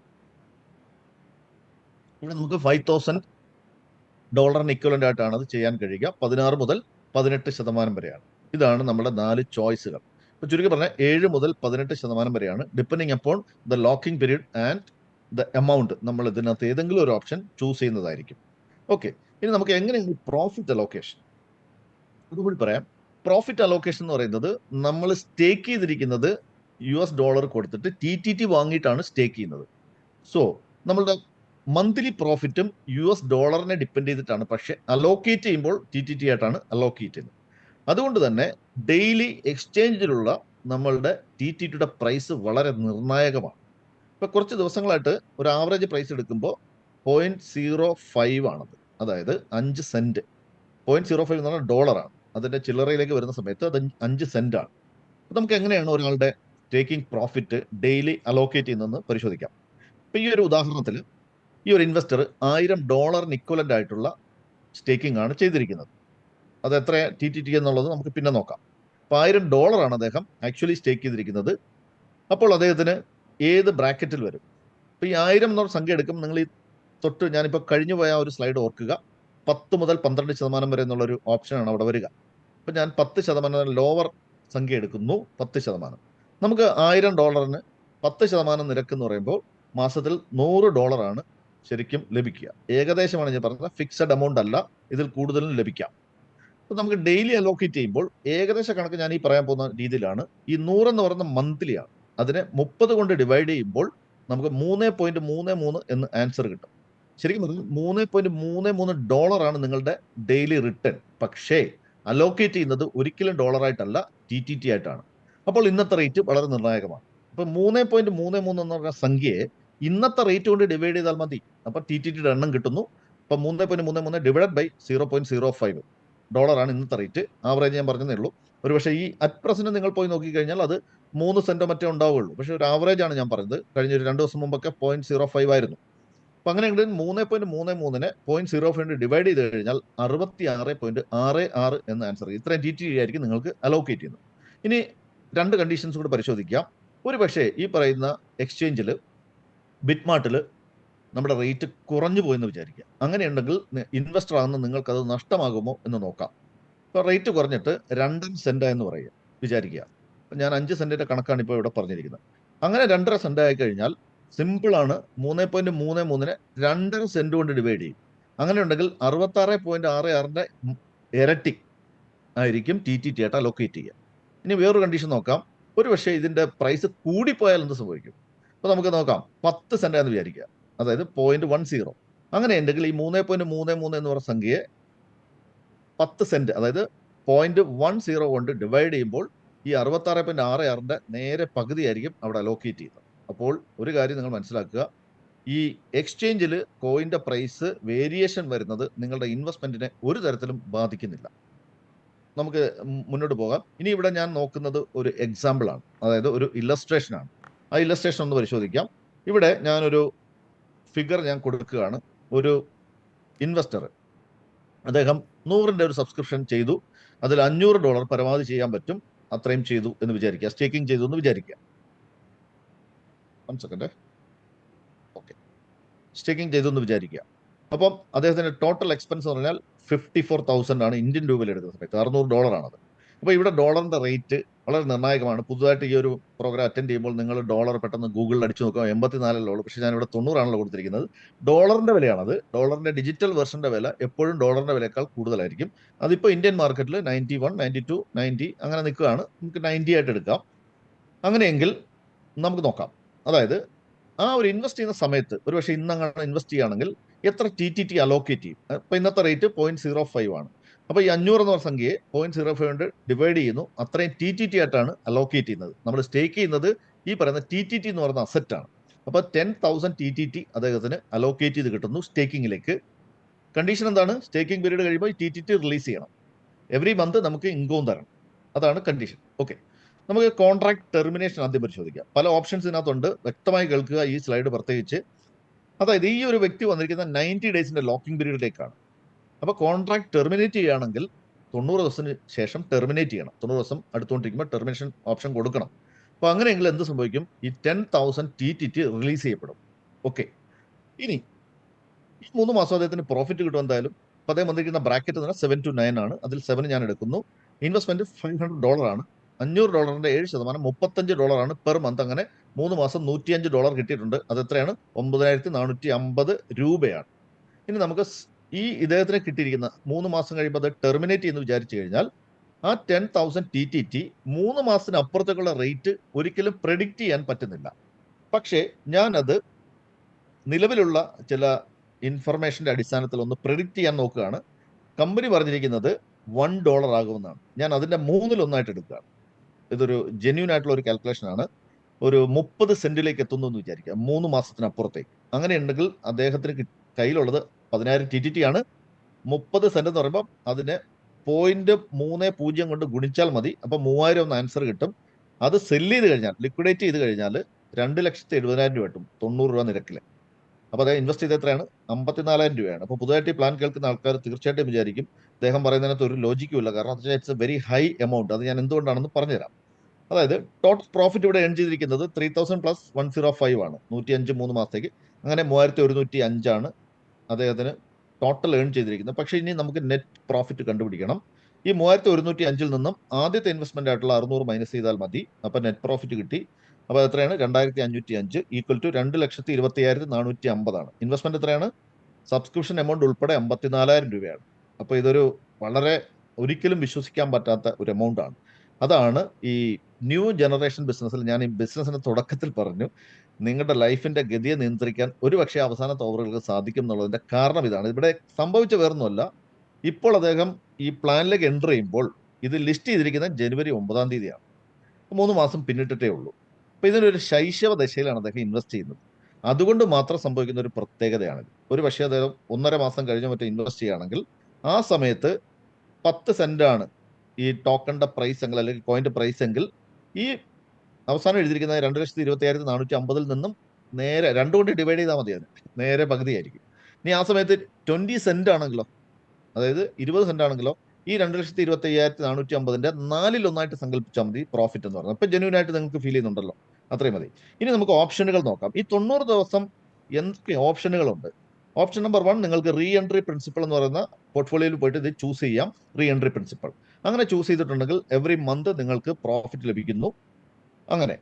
ഇവിടെ നമുക്ക് $5000 ഇക്വലന്റ് ആയിട്ടാണ് അത് ചെയ്യാൻ കഴിയുക. 16 മുതൽ 18% വരെയാണ്. ഇതാണ് നമ്മുടെ 4 ചോയ്സുകൾ. ഇപ്പൊ ചുരുക്കി പറഞ്ഞാൽ 7 മുതൽ 18% വരെയാണ്, depending upon the locking period and the amount. നമ്മൾ ഇതിനകത്ത് ഏതെങ്കിലും ഒരു ഓപ്ഷൻ ചൂസ് ചെയ്യുന്നതായിരിക്കും. ഓക്കെ, ഇനി നമുക്ക് എങ്ങനെയാണ് പ്രോഫിറ്റ് അലോക്കേഷൻ അതുകൂടി പറയാം. പ്രോഫിറ്റ് അലോക്കേഷൻ എന്ന് പറയുന്നത്, നമ്മൾ സ്റ്റേക്ക് ചെയ്തിരിക്കുന്നത് $US കൊടുത്തിട്ട് TTT വാങ്ങിയിട്ടാണ് സ്റ്റേക്ക് ചെയ്യുന്നത്. സോ നമ്മളുടെ മന്ത്ലി പ്രോഫിറ്റും $US ഡിപ്പെൻഡ് ചെയ്തിട്ടാണ്, പക്ഷെ അലോക്കേറ്റ് ചെയ്യുമ്പോൾ TTT ആയിട്ടാണ് അലോക്കേറ്റ് ചെയ്യുന്നത്. അതുകൊണ്ട് തന്നെ ഡെയിലി എക്സ്ചേഞ്ചിലുള്ള നമ്മളുടെ TTTയുടെ പ്രൈസ് വളരെ നിർണായകമാണ്. ഇപ്പൊ കുറച്ച് ദിവസങ്ങളായിട്ട് ഒരു ആവറേജ് പ്രൈസ് എടുക്കുമ്പോൾ 0.05 ആണത്, അതായത് 5 സെന്റ്. 0.05 എന്ന് പറഞ്ഞാൽ ഡോളറാണ്. അതിന്റെ ചില്ലറയിലേക്ക് വരുന്ന സമയത്ത് അത് 5 സെന്റ് ആണ്. അപ്പൊ നമുക്ക് എങ്ങനെയാണ് ഒരാളുടെ സ്റ്റേക്കിംഗ് പ്രോഫിറ്റ് ഡെയിലി അലോക്കേറ്റ് ചെയ്യുന്നതെന്ന് പരിശോധിക്കാം. ഇപ്പൊ ഈ ഒരു ഉദാഹരണത്തിൽ ഈ ഒരു ഇൻവെസ്റ്റർ $1000 ഇക്വലന്റ് ആയിട്ടുള്ള സ്റ്റേക്കിംഗ് ആണ് ചെയ്തിരിക്കുന്നത്. അത് എത്ര TTT എന്നുള്ളത് നമുക്ക് പിന്നെ നോക്കാം. അപ്പോൾ $1000 ആണ് അദ്ദേഹം ആക്ച്വലി സ്റ്റേക്ക് ചെയ്തിരിക്കുന്നത്. അപ്പോൾ അദ്ദേഹത്തിന് ഏത് ബ്രാക്കറ്റിൽ വരും? അപ്പോൾ ഈ 1000 എന്നുള്ള സംഖ്യ എടുക്കും. നിങ്ങൾ ഈ ഞാനിപ്പോൾ കഴിഞ്ഞു പോയ ഒരു സ്ലൈഡ് ഓർക്കുക. 10 മുതൽ 12% വരെ എന്നുള്ളൊരു ഓപ്ഷനാണ് അവിടെ വരിക. അപ്പോൾ ഞാൻ 10% ലോവർ സംഖ്യ എടുക്കുന്നു. 10%. നമുക്ക് $1000 10% നിരക്ക് എന്ന് പറയുമ്പോൾ മാസത്തിൽ $100 ആണ് ശരിക്കും ലഭിക്കുക. ഏകദേശമാണ് ഞാൻ പറഞ്ഞത്, ഫിക്സഡ് എമൗണ്ട് അല്ല, ഇതിൽ കൂടുതലും ലഭിക്കാം. അപ്പോൾ നമുക്ക് ഡെയിലി അലോക്കേറ്റ് ചെയ്യുമ്പോൾ ഏകദേശ കണക്ക് ഞാൻ ഈ പറയാൻ പോകുന്ന രീതിയിലാണ്. ഈ 100 എന്ന് പറയുന്ന മന്ത്ലി ആണ്. അതിനെ 30 കൊണ്ട് ഡിവൈഡ് ചെയ്യുമ്പോൾ നമുക്ക് 3.33 എന്ന് ആൻസർ കിട്ടും. ശരിക്കും പറഞ്ഞാൽ $3.33 ആണ് നിങ്ങളുടെ ഡെയിലി റിട്ടേൺ. പക്ഷേ അലോക്കേറ്റ് ചെയ്യുന്നത് ഒരിക്കലും ഡോളറായിട്ടല്ല, TTT ആയിട്ടാണ്. അപ്പോൾ ഇന്നത്തെ റേറ്റ് വളരെ നിർണായകമാണ്. അപ്പൊ 3.33 എന്ന് പറഞ്ഞ സംഖ്യയെ ഇന്നത്തെ റേറ്റ് കൊണ്ട് ഡിവൈഡ് ചെയ്താൽ മതി. അപ്പൊ TTTയുടെ എണ്ണം കിട്ടുന്നു. അപ്പൊ 3.33 ഡിവൈഡഡ് ബൈ 0.05 ആണ് ഇന്നത്തെ റേറ്റ്. ആവറേജ് ഞാൻ പറഞ്ഞതേ ഉള്ളൂ. ഒരുപക്ഷെ ഈ അറ്റ് പ്രസന്റ് നിങ്ങൾ പോയി നോക്കിക്കഴിഞ്ഞാൽ അത് 3 സെന്റോ മറ്റേ ഉണ്ടാവുകയുള്ളൂ. പക്ഷെ ഒരു ആവറേജ് ആണ് ഞാൻ പറയുന്നത്. കഴിഞ്ഞ ഒരു 2 ദിവസം മുമ്പൊക്കെ 0.05 ആയിരുന്നു. അപ്പൊ അങ്ങനെയെങ്കിൽ 3.33നെ 0.05 ഡിവൈഡ് ചെയ്ത് കഴിഞ്ഞാൽ 66.66 എന്ന ആൻസർ. ഇത്രയും TTT ആയിരിക്കും നിങ്ങൾക്ക് അലോക്കേറ്റ് ചെയ്യുന്നത്. ഇനി 2 കണ്ടീഷൻസ് കൂടെ പരിശോധിക്കാം. ഒരു പക്ഷേ ഈ പറയുന്ന എക്സ്ചേഞ്ചിൽ, ബിറ്റ്മാർട്ടിൽ നമ്മുടെ റേറ്റ് കുറഞ്ഞു പോയെന്ന് വിചാരിക്കുക. അങ്ങനെയുണ്ടെങ്കിൽ ഇൻവെസ്റ്റർ ആകുന്ന നിങ്ങൾക്കത് നഷ്ടമാകുമോ എന്ന് നോക്കാം. ഇപ്പോൾ റേറ്റ് കുറഞ്ഞിട്ട് 2 സെന്റ് എന്ന് പറയുക വിചാരിക്കുക. ഞാൻ 5 സെന്റിന്റെ കണക്കാണ് ഇപ്പോൾ ഇവിടെ പറഞ്ഞിരിക്കുന്നത്. അങ്ങനെ 2.5 സെന്റ് ആയി കഴിഞ്ഞാൽ സിമ്പിൾ ആണ്. 3.33നെ 2.5 സെന്റ് കൊണ്ട് ഡിവൈഡ് ചെയ്യും. അങ്ങനെ ഉണ്ടെങ്കിൽ 66.66ന്റെ ഇരട്ടി ആയിരിക്കും TTT ആയിട്ട് അലോക്കേറ്റ് ചെയ്യുക. ഇനി വേറൊരു കണ്ടീഷൻ നോക്കാം. ഒരു പക്ഷേ ഇതിന്റെ പ്രൈസ് കൂടിപ്പോയാൽ എന്ത് സംഭവിക്കും? അപ്പോൾ നമുക്ക് നോക്കാം. 10 സെന്റ് എന്ന് വിചാരിക്കുക, അതായത് 0.10. അങ്ങനെ ഉണ്ടെങ്കിൽ ഈ 3.33 എന്ന് പറയുന്ന സംഖ്യയെ 10 സെന്റ്, അതായത് 0.10 കൊണ്ട് ഡിവൈഡ് ചെയ്യുമ്പോൾ ഈ 66.66ന്റെ നേരെ പകുതിയായിരിക്കും അവിടെ അലോക്കേറ്റ് ചെയ്യുന്നത്. അപ്പോൾ ഒരു കാര്യം നിങ്ങൾ മനസ്സിലാക്കുക, ഈ എക്സ്ചേഞ്ചിൽ കോയിന്റെ പ്രൈസ് വേരിയേഷൻ വരുന്നത് നിങ്ങളുടെ ഇൻവെസ്റ്റ്മെന്റിനെ ഒരു തരത്തിലും ബാധിക്കുന്നില്ല. നമുക്ക് മുന്നോട്ട് പോകാം. ഇനി ഇവിടെ ഞാൻ നോക്കുന്നത് ഒരു എക്സാമ്പിൾ ആണ്, അതായത് ഒരു ഇല്ലസ്ട്രേഷൻ ആണ്. ആ ഇല്ലസ്ട്രേഷൻ ഒന്ന് പരിശോധിക്കാം. ഇവിടെ ഞാനൊരു ഫിഗർ ഞാൻ കൊടുക്കുകയാണ്. ഒരു ഇൻവെസ്റ്റർ, അദ്ദേഹം 100ന്റെ ഒരു സബ്സ്ക്രിപ്ഷൻ ചെയ്തു. അതിൽ $500 പരമാവധി ചെയ്യാൻ പറ്റും. അത്രയും ചെയ്തു എന്ന് വിചാരിക്കുക, സ്റ്റേക്കിംഗ് ചെയ്തു എന്ന് വിചാരിക്കുക. 1 സെക്കൻഡ്. ഓക്കെ, സ്റ്റേക്കിംഗ് ചെയ്തു എന്ന് വിചാരിക്കുക. അപ്പം അദ്ദേഹത്തിന്റെ ടോട്ടൽ എക്സ്പെൻസ് എന്ന് പറഞ്ഞാൽ 54,000 ആണ് ഇന്ത്യൻ രൂപയിൽ എടുക്കുന്ന സമയത്ത്. $600 ആണത്. അപ്പോൾ ഇവിടെ ഡോളറിന്റെ റേറ്റ് വളരെ നിർണായകമാണ്. പുതുതായിട്ട് ഈ ഒരു പ്രോഗ്രാം അറ്റൻഡ് ചെയ്യുമ്പോൾ നിങ്ങൾ ഡോളർ പെട്ടെന്ന് ഗൂഗിളിൽ അടിച്ചു നോക്കുക, 84 പക്ഷേ ഞാനിവിടെ 90 ആണല്ലോ കൊടുത്തിരിക്കുന്നത്. ഡോളറിന്റെ വിലയാണത്. ഡോളറിന്റെ ഡിജിറ്റൽ വെർഷന്റെ വില എപ്പോഴും ഡോളറിന്റെ വിലയേക്കാൾ കൂടുതലായിരിക്കും. അതിപ്പോൾ ഇന്ത്യൻ മാർക്കറ്റിൽ 91, 92, 90 അങ്ങനെ നിൽക്കുകയാണ്. നമുക്ക് 90 ആയിട്ട് എടുക്കാം. അങ്ങനെയെങ്കിൽ നമുക്ക് നോക്കാം. അതായത് ആ ഒരു ഇൻവെസ്റ്റ് ചെയ്യുന്ന സമയത്ത് ഒരുപക്ഷെ ഇന്നങ്ങനെ ഇൻവെസ്റ്റ് ചെയ്യുകയാണെങ്കിൽ എത്ര TTT അലോക്കേറ്റ് ചെയ്യും? ഇപ്പൊ ഇന്നത്തെ റേറ്റ് 0.05 ആണ്. അപ്പൊ ഈ 500 എന്ന് പറഞ്ഞ സംഖ്യയെ 0.05 കൊണ്ട് ഡിവൈഡ് ചെയ്യുന്നു. അത്രയും TTT ആയിട്ടാണ് അലോക്കേറ്റ് ചെയ്യുന്നത്. നമ്മൾ സ്റ്റേക്ക് ചെയ്യുന്നത് ഈ പറയുന്ന TTT എന്ന് പറയുന്ന അസറ്റ് ആണ്. അപ്പൊ 10,000 TTT അദ്ദേഹത്തിന് അലോക്കേറ്റ് ചെയ്ത് കിട്ടുന്നു സ്റ്റേക്കിങ്ങിലേക്ക്. കണ്ടീഷൻ എന്താണ്? സ്റ്റേക്കിംഗ് പീരീഡ് കഴിയുമ്പോൾ ഈ TTT റിലീസ് ചെയ്യണം. എവറി മന്ത് നമുക്ക് ഇൻകം തരണം. അതാണ് കണ്ടീഷൻ. ഓക്കെ, നമുക്ക് കോൺട്രാക്ട് ടെർമിനേഷൻ ആദ്യം പരിശോധിക്കാം. പല ഓപ്ഷൻസ് ഇതിനകത്തുണ്ട്, വ്യക്തമായി കേൾക്കുക ഈ സ്ലൈഡ് പ്രത്യേകിച്ച്. അതായത് ഈ ഒരു വ്യക്തി വന്നിരിക്കുന്ന 90 ഡേയ്സിന്റെ ലോക്കിംഗ് പീരീഡിലേക്കാണ്. അപ്പോൾ കോൺട്രാക്ട് ടെർമിനേറ്റ് ചെയ്യുകയാണെങ്കിൽ 90 ദിവസത്തിന് ശേഷം ടെർമിനേറ്റ് ചെയ്യണം. 90 ദിവസം അടുത്തുകൊണ്ടിരിക്കുമ്പോൾ ടെർമിനേഷൻ ഓപ്ഷൻ കൊടുക്കണം. അപ്പോൾ അങ്ങനെയെങ്കിൽ എന്ത് സംഭവിക്കും? ഈ 10,000 TTT റിലീസ് ചെയ്യപ്പെടും. ഓക്കെ, ഇനി ഈ 3 മാസം അദ്ദേഹത്തിന് പ്രോഫിറ്റ് കിട്ടും എന്തായാലും. അപ്പോൾ അദ്ദേഹം വന്നിരിക്കുന്ന ബ്രാക്കറ്റ് എന്ന് പറഞ്ഞാൽ 7 to 9 ആണ്. അതിൽ 7 ഞാൻ എടുക്കുന്നു. ഇൻവെസ്റ്റ്മെന്റ് $500 ആണ്. $500ന്റെ 7% $35 ആണ് പെർ മന്ത്. അങ്ങനെ 3 മാസം $105 കിട്ടിയിട്ടുണ്ട്. അത് എത്രയാണ്? 9,450 രൂപയാണ്. ഇനി നമുക്ക് ഈ ഇദ്ദേഹത്തിന് കിട്ടിയിരിക്കുന്ന 3 മാസം കഴിയുമ്പോൾ അത് ടെർമിനേറ്റ് ചെയ്യുന്നു വിചാരിച്ചു കഴിഞ്ഞാൽ ആ 10,000 TTT 3 മാസത്തിന് അപ്പുറത്തേക്കുള്ള റേറ്റ് ഒരിക്കലും പ്രെഡിക്റ്റ് ചെയ്യാൻ പറ്റുന്നില്ല. പക്ഷേ ഞാനത് നിലവിലുള്ള ചില ഇൻഫർമേഷന്റെ അടിസ്ഥാനത്തിൽ ഒന്ന് പ്രെഡിക്റ്റ് ചെയ്യാൻ നോക്കുകയാണ്. കമ്പനി പറഞ്ഞിരിക്കുന്നത് $1 ആകുമെന്നാണ്. ഞാൻ അതിന്റെ 1/3 എടുക്കുകയാണ്. ഇതൊരു ജെന്യൂൻ ആയിട്ടുള്ള ഒരു കാൽക്കുലേഷൻ ആണ്. ഒരു 30 സെന്റിലേക്ക് എത്തുന്നു എന്ന് വിചാരിക്കുക 3 മാസത്തിനപ്പുറത്തേക്ക്. അങ്ങനെ ഉണ്ടെങ്കിൽ അദ്ദേഹത്തിന് കയ്യിലുള്ളത് 10,000 TTT ആണ്. 30 സെന്റ് എന്ന് പറയുമ്പോൾ അതിനെ 0.30 കൊണ്ട് ഗുണിച്ചാൽ മതി. അപ്പൊ 3,000 ഒന്ന് ആൻസർ കിട്ടും. അത് സെല്ല് ചെയ്ത് കഴിഞ്ഞാൽ, ലിക്വിഡേറ്റ് ചെയ്ത് കഴിഞ്ഞാൽ 2,70,000 രൂപ കിട്ടും 90 രൂപ നിരക്കിൽ. അപ്പൊ അദ്ദേഹം ഇൻവെസ്റ്റ് ചെയ്ത് എത്രയാണ്? 54,000 രൂപയാണ്. അപ്പൊ പുതുതായിട്ട് ഈ പ്ലാൻ കേൾക്കുന്ന ആൾക്കാർ തീർച്ചയായിട്ടും വിചാരിക്കും അദ്ദേഹം പറയുന്നതിനകത്ത് ഒരു ലോജിക്കും ഇല്ല. കാരണം it's A very high amount. അത് ഞാൻ എന്തുകൊണ്ടാണെന്ന് പറഞ്ഞുതരാം. അതായത് ടോട്ടൽ പ്രോഫിറ്റ് ഇവിടെ ഏൺ ചെയ്തിരിക്കുന്നത് 3,000 പ്ലസ് 105 ആണ്. 105 3 മാസത്തേക്ക്. അങ്ങനെ 3,105 ആണ് അദ്ദേഹത്തിന് ടോട്ടൽ ഏൺ ചെയ്തിരിക്കുന്നത്. പക്ഷേ ഇനി നമുക്ക് നെറ്റ് പ്രോഫിറ്റ് കണ്ടുപിടിക്കണം. ഈ 3,105 നിന്നും ആദ്യത്തെ ഇൻവെസ്റ്റ്മെന്റ് ആയിട്ടുള്ള 600 മൈനസ് ചെയ്താൽ മതി. അപ്പൊ നെറ്റ് പ്രോഫിറ്റ് കിട്ടി. അപ്പൊ എത്രയാണ്? 2,505 ഈക്വൽ ടു 2,20,450 ആണ്. ഇൻവെസ്റ്റ്മെന്റ് എത്രയാണ്? സബ്സ്ക്രിപ്ഷൻ എമൗണ്ട് ഉൾപ്പെടെ 54,000 രൂപയാണ്. അപ്പൊ ഇതൊരു വളരെ ഒരിക്കലും വിശ്വസിക്കാൻ പറ്റാത്ത ഒരു എമൗണ്ട് ആണ്. അതാണ് ഈ ന്യൂ ജനറേഷൻ ബിസിനസ്സിൽ ഞാൻ ഈ ബിസിനസിന്റെ തുടക്കത്തിൽ പറഞ്ഞു, നിങ്ങളുടെ ലൈഫിന്റെ ഗതിയെ നിയന്ത്രിക്കാൻ ഒരുപക്ഷെ അവസാനത്തെ ഓവറുകൾക്ക് സാധിക്കും എന്നുള്ളതിന്റെ കാരണം ഇതാണ്. ഇവിടെ സംഭവിച്ച വേറൊന്നുമല്ല. ഇപ്പോൾ അദ്ദേഹം ഈ പ്ലാനിലേക്ക് എൻ്റർ ചെയ്യുമ്പോൾ ഇത് ലിസ്റ്റ് ചെയ്തിരിക്കുന്നത് ജനുവരി 9-ാം തീയതിയാണ്. 3 മാസം പിന്നിട്ടിട്ടേ ഉള്ളൂ. അപ്പൊ ഇതിനൊരു ശൈശവ ദശയിലാണ് അദ്ദേഹം ഇൻവെസ്റ്റ് ചെയ്യുന്നത്. അതുകൊണ്ട് മാത്രം സംഭവിക്കുന്ന ഒരു പ്രത്യേകതയാണ്. ഒരു പക്ഷേ അദ്ദേഹം 1.5 മാസം കഴിഞ്ഞ് മറ്റേ ഇൻവെസ്റ്റ് ചെയ്യുകയാണെങ്കിൽ ആ സമയത്ത് 10 സെന്റ് ആണ് ഈ ടോക്കണിന്റെ പ്രൈസ് എങ്കിൽ, അല്ലെങ്കിൽ കോയിന്റെ പ്രൈസ് എങ്കിൽ, ഈ അവസാനം എഴുതിയിരിക്കുന്ന 2,21,450 നിന്നും നേരെ 2 കൊണ്ട് ഡിവൈഡ് ചെയ്താൽ മതി. അതിന് നേരെ പകുതിയായിരിക്കും. ഇനി ആ സമയത്ത് 20 സെന്റ് ആണെങ്കിലോ, അതായത് 20 സെന്റ് ആണെങ്കിലോ, ഈ 2,25,450ന്റെ 4/1 സങ്കല്പിച്ചാൽ മതി പ്രോഫിറ്റ് എന്ന് പറയുന്നത്. അപ്പൊ ജെന്യൂൻ ആയിട്ട് നിങ്ങൾക്ക് ഫീൽ ചെയ്യുന്നുണ്ടല്ലോ, അത്രയും മതി. ഇനി നമുക്ക് ഓപ്ഷനുകൾ നോക്കാം. ഈ 90 ദിവസം എന്തൊക്കെ ഓപ്ഷനുകളുണ്ട്? ഓപ്ഷൻ നമ്പർ 1, നിങ്ങൾക്ക് റീ എൻട്രി പ്രിൻസിപ്പൾ എന്ന് പറയുന്ന പോർട്ട്ഫോളിയോയിൽ പോയിട്ട് ഇത് ചൂസ് ചെയ്യാം. റീ എൻട്രി പ്രിൻസിപ്പൾ അങ്ങനെ ചൂസ് ചെയ്തിട്ടുണ്ടെങ്കിൽ എവറി മന്ത് നിങ്ങൾക്ക് പ്രോഫിറ്റ് ലഭിക്കുന്നു. അങ്ങനെ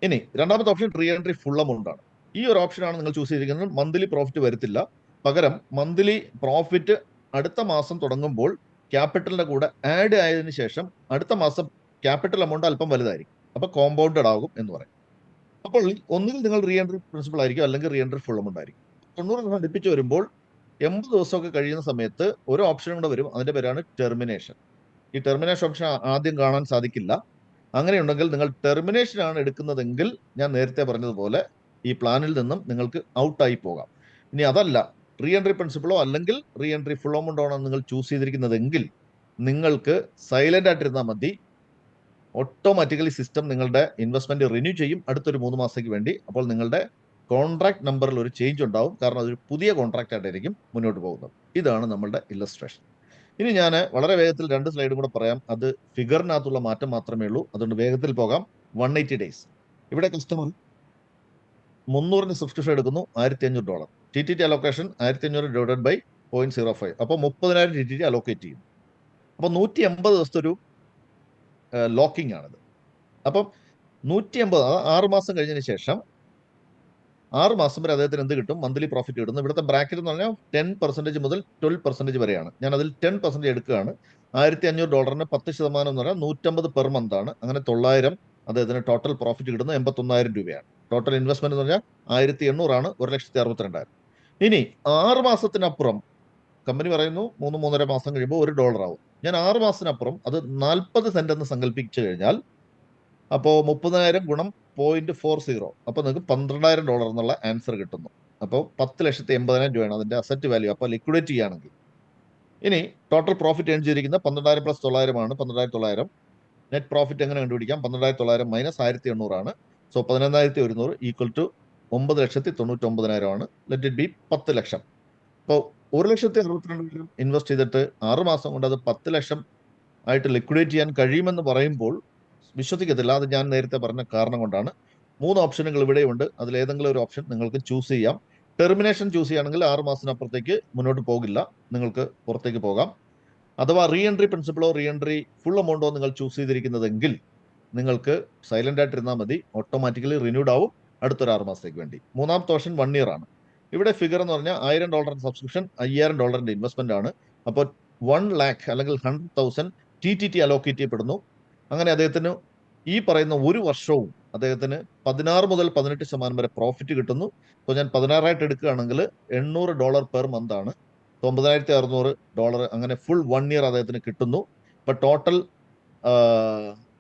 ഇനി രണ്ടാമത്തെ option re entry full amount ആണ്. ഈ ഒരു ഓപ്ഷനാണ് നിങ്ങൾ ചൂസ് ചെയ്തിരിക്കുന്നത്. മന്ത്ലി പ്രോഫിറ്റ് വരത്തില്ല. പകരം മന്ത്ലി പ്രോഫിറ്റ് അടുത്ത മാസം തുടങ്ങുമ്പോൾ ക്യാപിറ്റലിന്റെ കൂടെ ആഡ് ആയതിനു ശേഷം അടുത്ത മാസം ക്യാപിറ്റൽ എമൗണ്ട് അല്പം വലുതായിരിക്കും. അപ്പൊ കോമ്പൗണ്ടഡ് ആകും എന്ന് പറയും. അപ്പോൾ ഒന്നുകിൽ നിങ്ങൾ റീ എൻട്രി പ്രിൻസിപ്പൾ ആയിരിക്കും, അല്ലെങ്കിൽ റീ എൻട്രി ഫുൾ എമൗണ്ട് ആയിരിക്കും. 90 ദിവസം അടുപ്പിച്ച് വരുമ്പോൾ 80 ദിവസമൊക്കെ കഴിയുന്ന സമയത്ത് ഒരു ഓപ്ഷനും കൂടെ വരും. അതിന്റെ പേരാണ് ടെർമിനേഷൻ. ഈ ടെർമിനേഷൻ ഓപ്ഷൻ ആദ്യം കാണാൻ സാധിക്കില്ല. അങ്ങനെയുണ്ടെങ്കിൽ നിങ്ങൾ ടെർമിനേഷൻ ആണ് എടുക്കുന്നതെങ്കിൽ ഞാൻ നേരത്തെ പറഞ്ഞതുപോലെ ഈ പ്ലാനിൽ നിന്നും നിങ്ങൾക്ക് ഔട്ടായി പോകാം. ഇനി അതല്ല, റീ എൻട്രി പ്രിൻസിപ്പിളോ അല്ലെങ്കിൽ റീ എൻട്രി ഫുൾ എമൗണ്ട് ആണോ നിങ്ങൾ ചൂസ് ചെയ്തിരിക്കുന്നതെങ്കിൽ നിങ്ങൾക്ക് സൈലന്റ് ആയിട്ടിരുന്നാൽ മതി. ഓട്ടോമാറ്റിക്കലി സിസ്റ്റം നിങ്ങളുടെ ഇൻവെസ്റ്റ്മെന്റ് റിന്യൂ ചെയ്യും അടുത്തൊരു 3 മാസത്തേക്ക് വേണ്ടി. അപ്പോൾ നിങ്ങളുടെ കോൺട്രാക്ട് നമ്പറിൽ ഒരു ചേഞ്ച് ഉണ്ടാവും, കാരണം അതൊരു പുതിയ കോൺട്രാക്ട് ആയിട്ടായിരിക്കും മുന്നോട്ട് പോകുന്നത്. ഇതാണ് നമ്മളുടെ ഇല്ലസ്ട്രേഷൻ. ഇനി ഞാൻ വളരെ വേഗത്തിൽ 2 സ്ലൈഡും കൂടെ പറയാം. അത് ഫിഗറിനകത്തുള്ള മാറ്റം മാത്രമേ ഉള്ളൂ. അതുകൊണ്ട് വേഗത്തിൽ പോകാം. 180 ഡേയ്സ്. ഇവിടെ കസ്റ്റമർ 300 സബ്സ്ക്രിപ്ഷൻ എടുക്കുന്നു, $1,500. T T T allocation 1500 divided by 0.05, അപ്പോൾ 30,000 ടി ടി ടി അലോക്കേറ്റ് ചെയ്യും. അപ്പോൾ 180 ദിവസത്തെ ഒരു ലോക്കിംഗ് ആണിത്. അപ്പം 180, 6 മാസം കഴിഞ്ഞതിന് ശേഷം 6 മാസം വരെ അദ്ദേഹത്തിന് എന്ത് കിട്ടും? മന്ത്ലി പ്രോഫിറ്റ് കിട്ടുന്നു. ഇവിടുത്തെ ബ്രാക്കറ്റ് എന്ന് പറഞ്ഞാൽ 10% മുതൽ 12% വരെയാണ്. ഞാൻ അതിൽ 10% എടുക്കുകയാണ്. $1,500 10% എന്ന് പറഞ്ഞാൽ 150 പെർ മന്ത് ആണ്. അങ്ങനെ 900 അദ്ദേഹത്തിന് ടോട്ടൽ പ്രോഫിറ്റ് കിട്ടുന്നത് 81,000 രൂപയാണ്. ടോട്ടൽ ഇൻവെസ്റ്റ്മെന്റ് എന്ന് പറഞ്ഞാൽ 1,800 ആണ്, 1,62,000. ഇനി 6 മാസത്തിനപ്പുറം കമ്പനി പറയുന്നു 3-3.5 മാസം കഴിയുമ്പോൾ $1 ആവും. ഞാൻ 6 മാസത്തിനപ്പുറം അത് 40 സെന്റ് എന്ന് സങ്കല്പിച്ചു കഴിഞ്ഞാൽ അപ്പോൾ 30,000 ഗുണം 0.40, അപ്പോൾ നിങ്ങൾക്ക് $12,000 എന്നുള്ള ആൻസർ കിട്ടുന്നു. അപ്പോൾ 10,80,000 രൂപയാണ് അതിന്റെ അസറ്റ് വാല്യൂ. അപ്പോൾ ലിക്വിഡേറ്റ് ചെയ്യുകയാണെങ്കിൽ ഇനി ടോട്ടൽ പ്രോഫിറ്റ് ഏൺ ചെയ്തിരിക്കുന്ന 12,000 പ്ലസ് 900 ആണ്, 12,900. നെറ്റ് പ്രോഫിറ്റ് എങ്ങനെ കണ്ടുപിടിക്കാം? 12,900 മൈനസ് 1,800 ആണ്. സോ 11,100 ഈക്വൽ ടു 9,99,000 ആണ്. ലെറ്റ് ഇറ്റ് ബി 10 ലക്ഷം. അപ്പോൾ 1,62,000 ഇൻവെസ്റ്റ് ചെയ്തിട്ട് 6 മാസം കൊണ്ട് അത് 10 ലക്ഷം ആയിട്ട് ലിക്വിഡേറ്റ് ചെയ്യാൻ കഴിയുമെന്ന് പറയുമ്പോൾ വിശ്വസിക്കത്തില്ല. അത് ഞാൻ നേരത്തെ പറഞ്ഞ കാരണം കൊണ്ടാണ്. 3 ഓപ്ഷനുകൾ ഇവിടെയുണ്ട്. അതിലേതെങ്കിലും ഒരു ഓപ്ഷൻ നിങ്ങൾക്ക് ചൂസ് ചെയ്യാം. ടെർമിനേഷൻ ചൂസ് ചെയ്യുകയാണെങ്കിൽ 6 മാസത്തിനപ്പുറത്തേക്ക് മുന്നോട്ട് പോകില്ല, നിങ്ങൾക്ക് പുറത്തേക്ക് പോകാം. അഥവാ റീ എൻട്രി പ്രിൻസിപ്പിളോ റീ എൻട്രി ഫുൾ എമൗണ്ടോ നിങ്ങൾ ചൂസ് ചെയ്തിരിക്കുന്നതെങ്കിൽ നിങ്ങൾക്ക് സൈലന്റ് ആയിട്ടിരുന്നാൽ മതി. ഓട്ടോമാറ്റിക്കലി റിന്യൂഡ് ആവും അടുത്തൊരു 6 മാസത്തേക്ക് വേണ്ടി. മൂന്നാമത്തെ ഓപ്ഷൻ 1 ഇയർ ആണ്. ഇവിടെ ഫിഗർ എന്ന് പറഞ്ഞാൽ $1,000 സബ്സ്ക്രിപ്ഷൻ, $5,000 ഇൻവെസ്റ്റ്മെന്റ് ആണ്. അപ്പോൾ 1 lakh അല്ലെങ്കിൽ 100,000 ടി ടി ടി അലോക്കേറ്റ് ചെയ്യപ്പെടുന്നു. അങ്ങനെ അദ്ദേഹത്തിന് ഈ പറയുന്ന ഒരു വർഷവും അദ്ദേഹത്തിന് 16 മുതൽ 18% വരെ പ്രോഫിറ്റ് കിട്ടുന്നു. അപ്പോൾ ഞാൻ 16 എടുക്കുകയാണെങ്കിൽ $800 പെർ മന്ത് ആണ്, $9,600. അങ്ങനെ ഫുൾ 1 ഇയർ അദ്ദേഹത്തിന് കിട്ടുന്നു. ഇപ്പൊ ടോട്ടൽ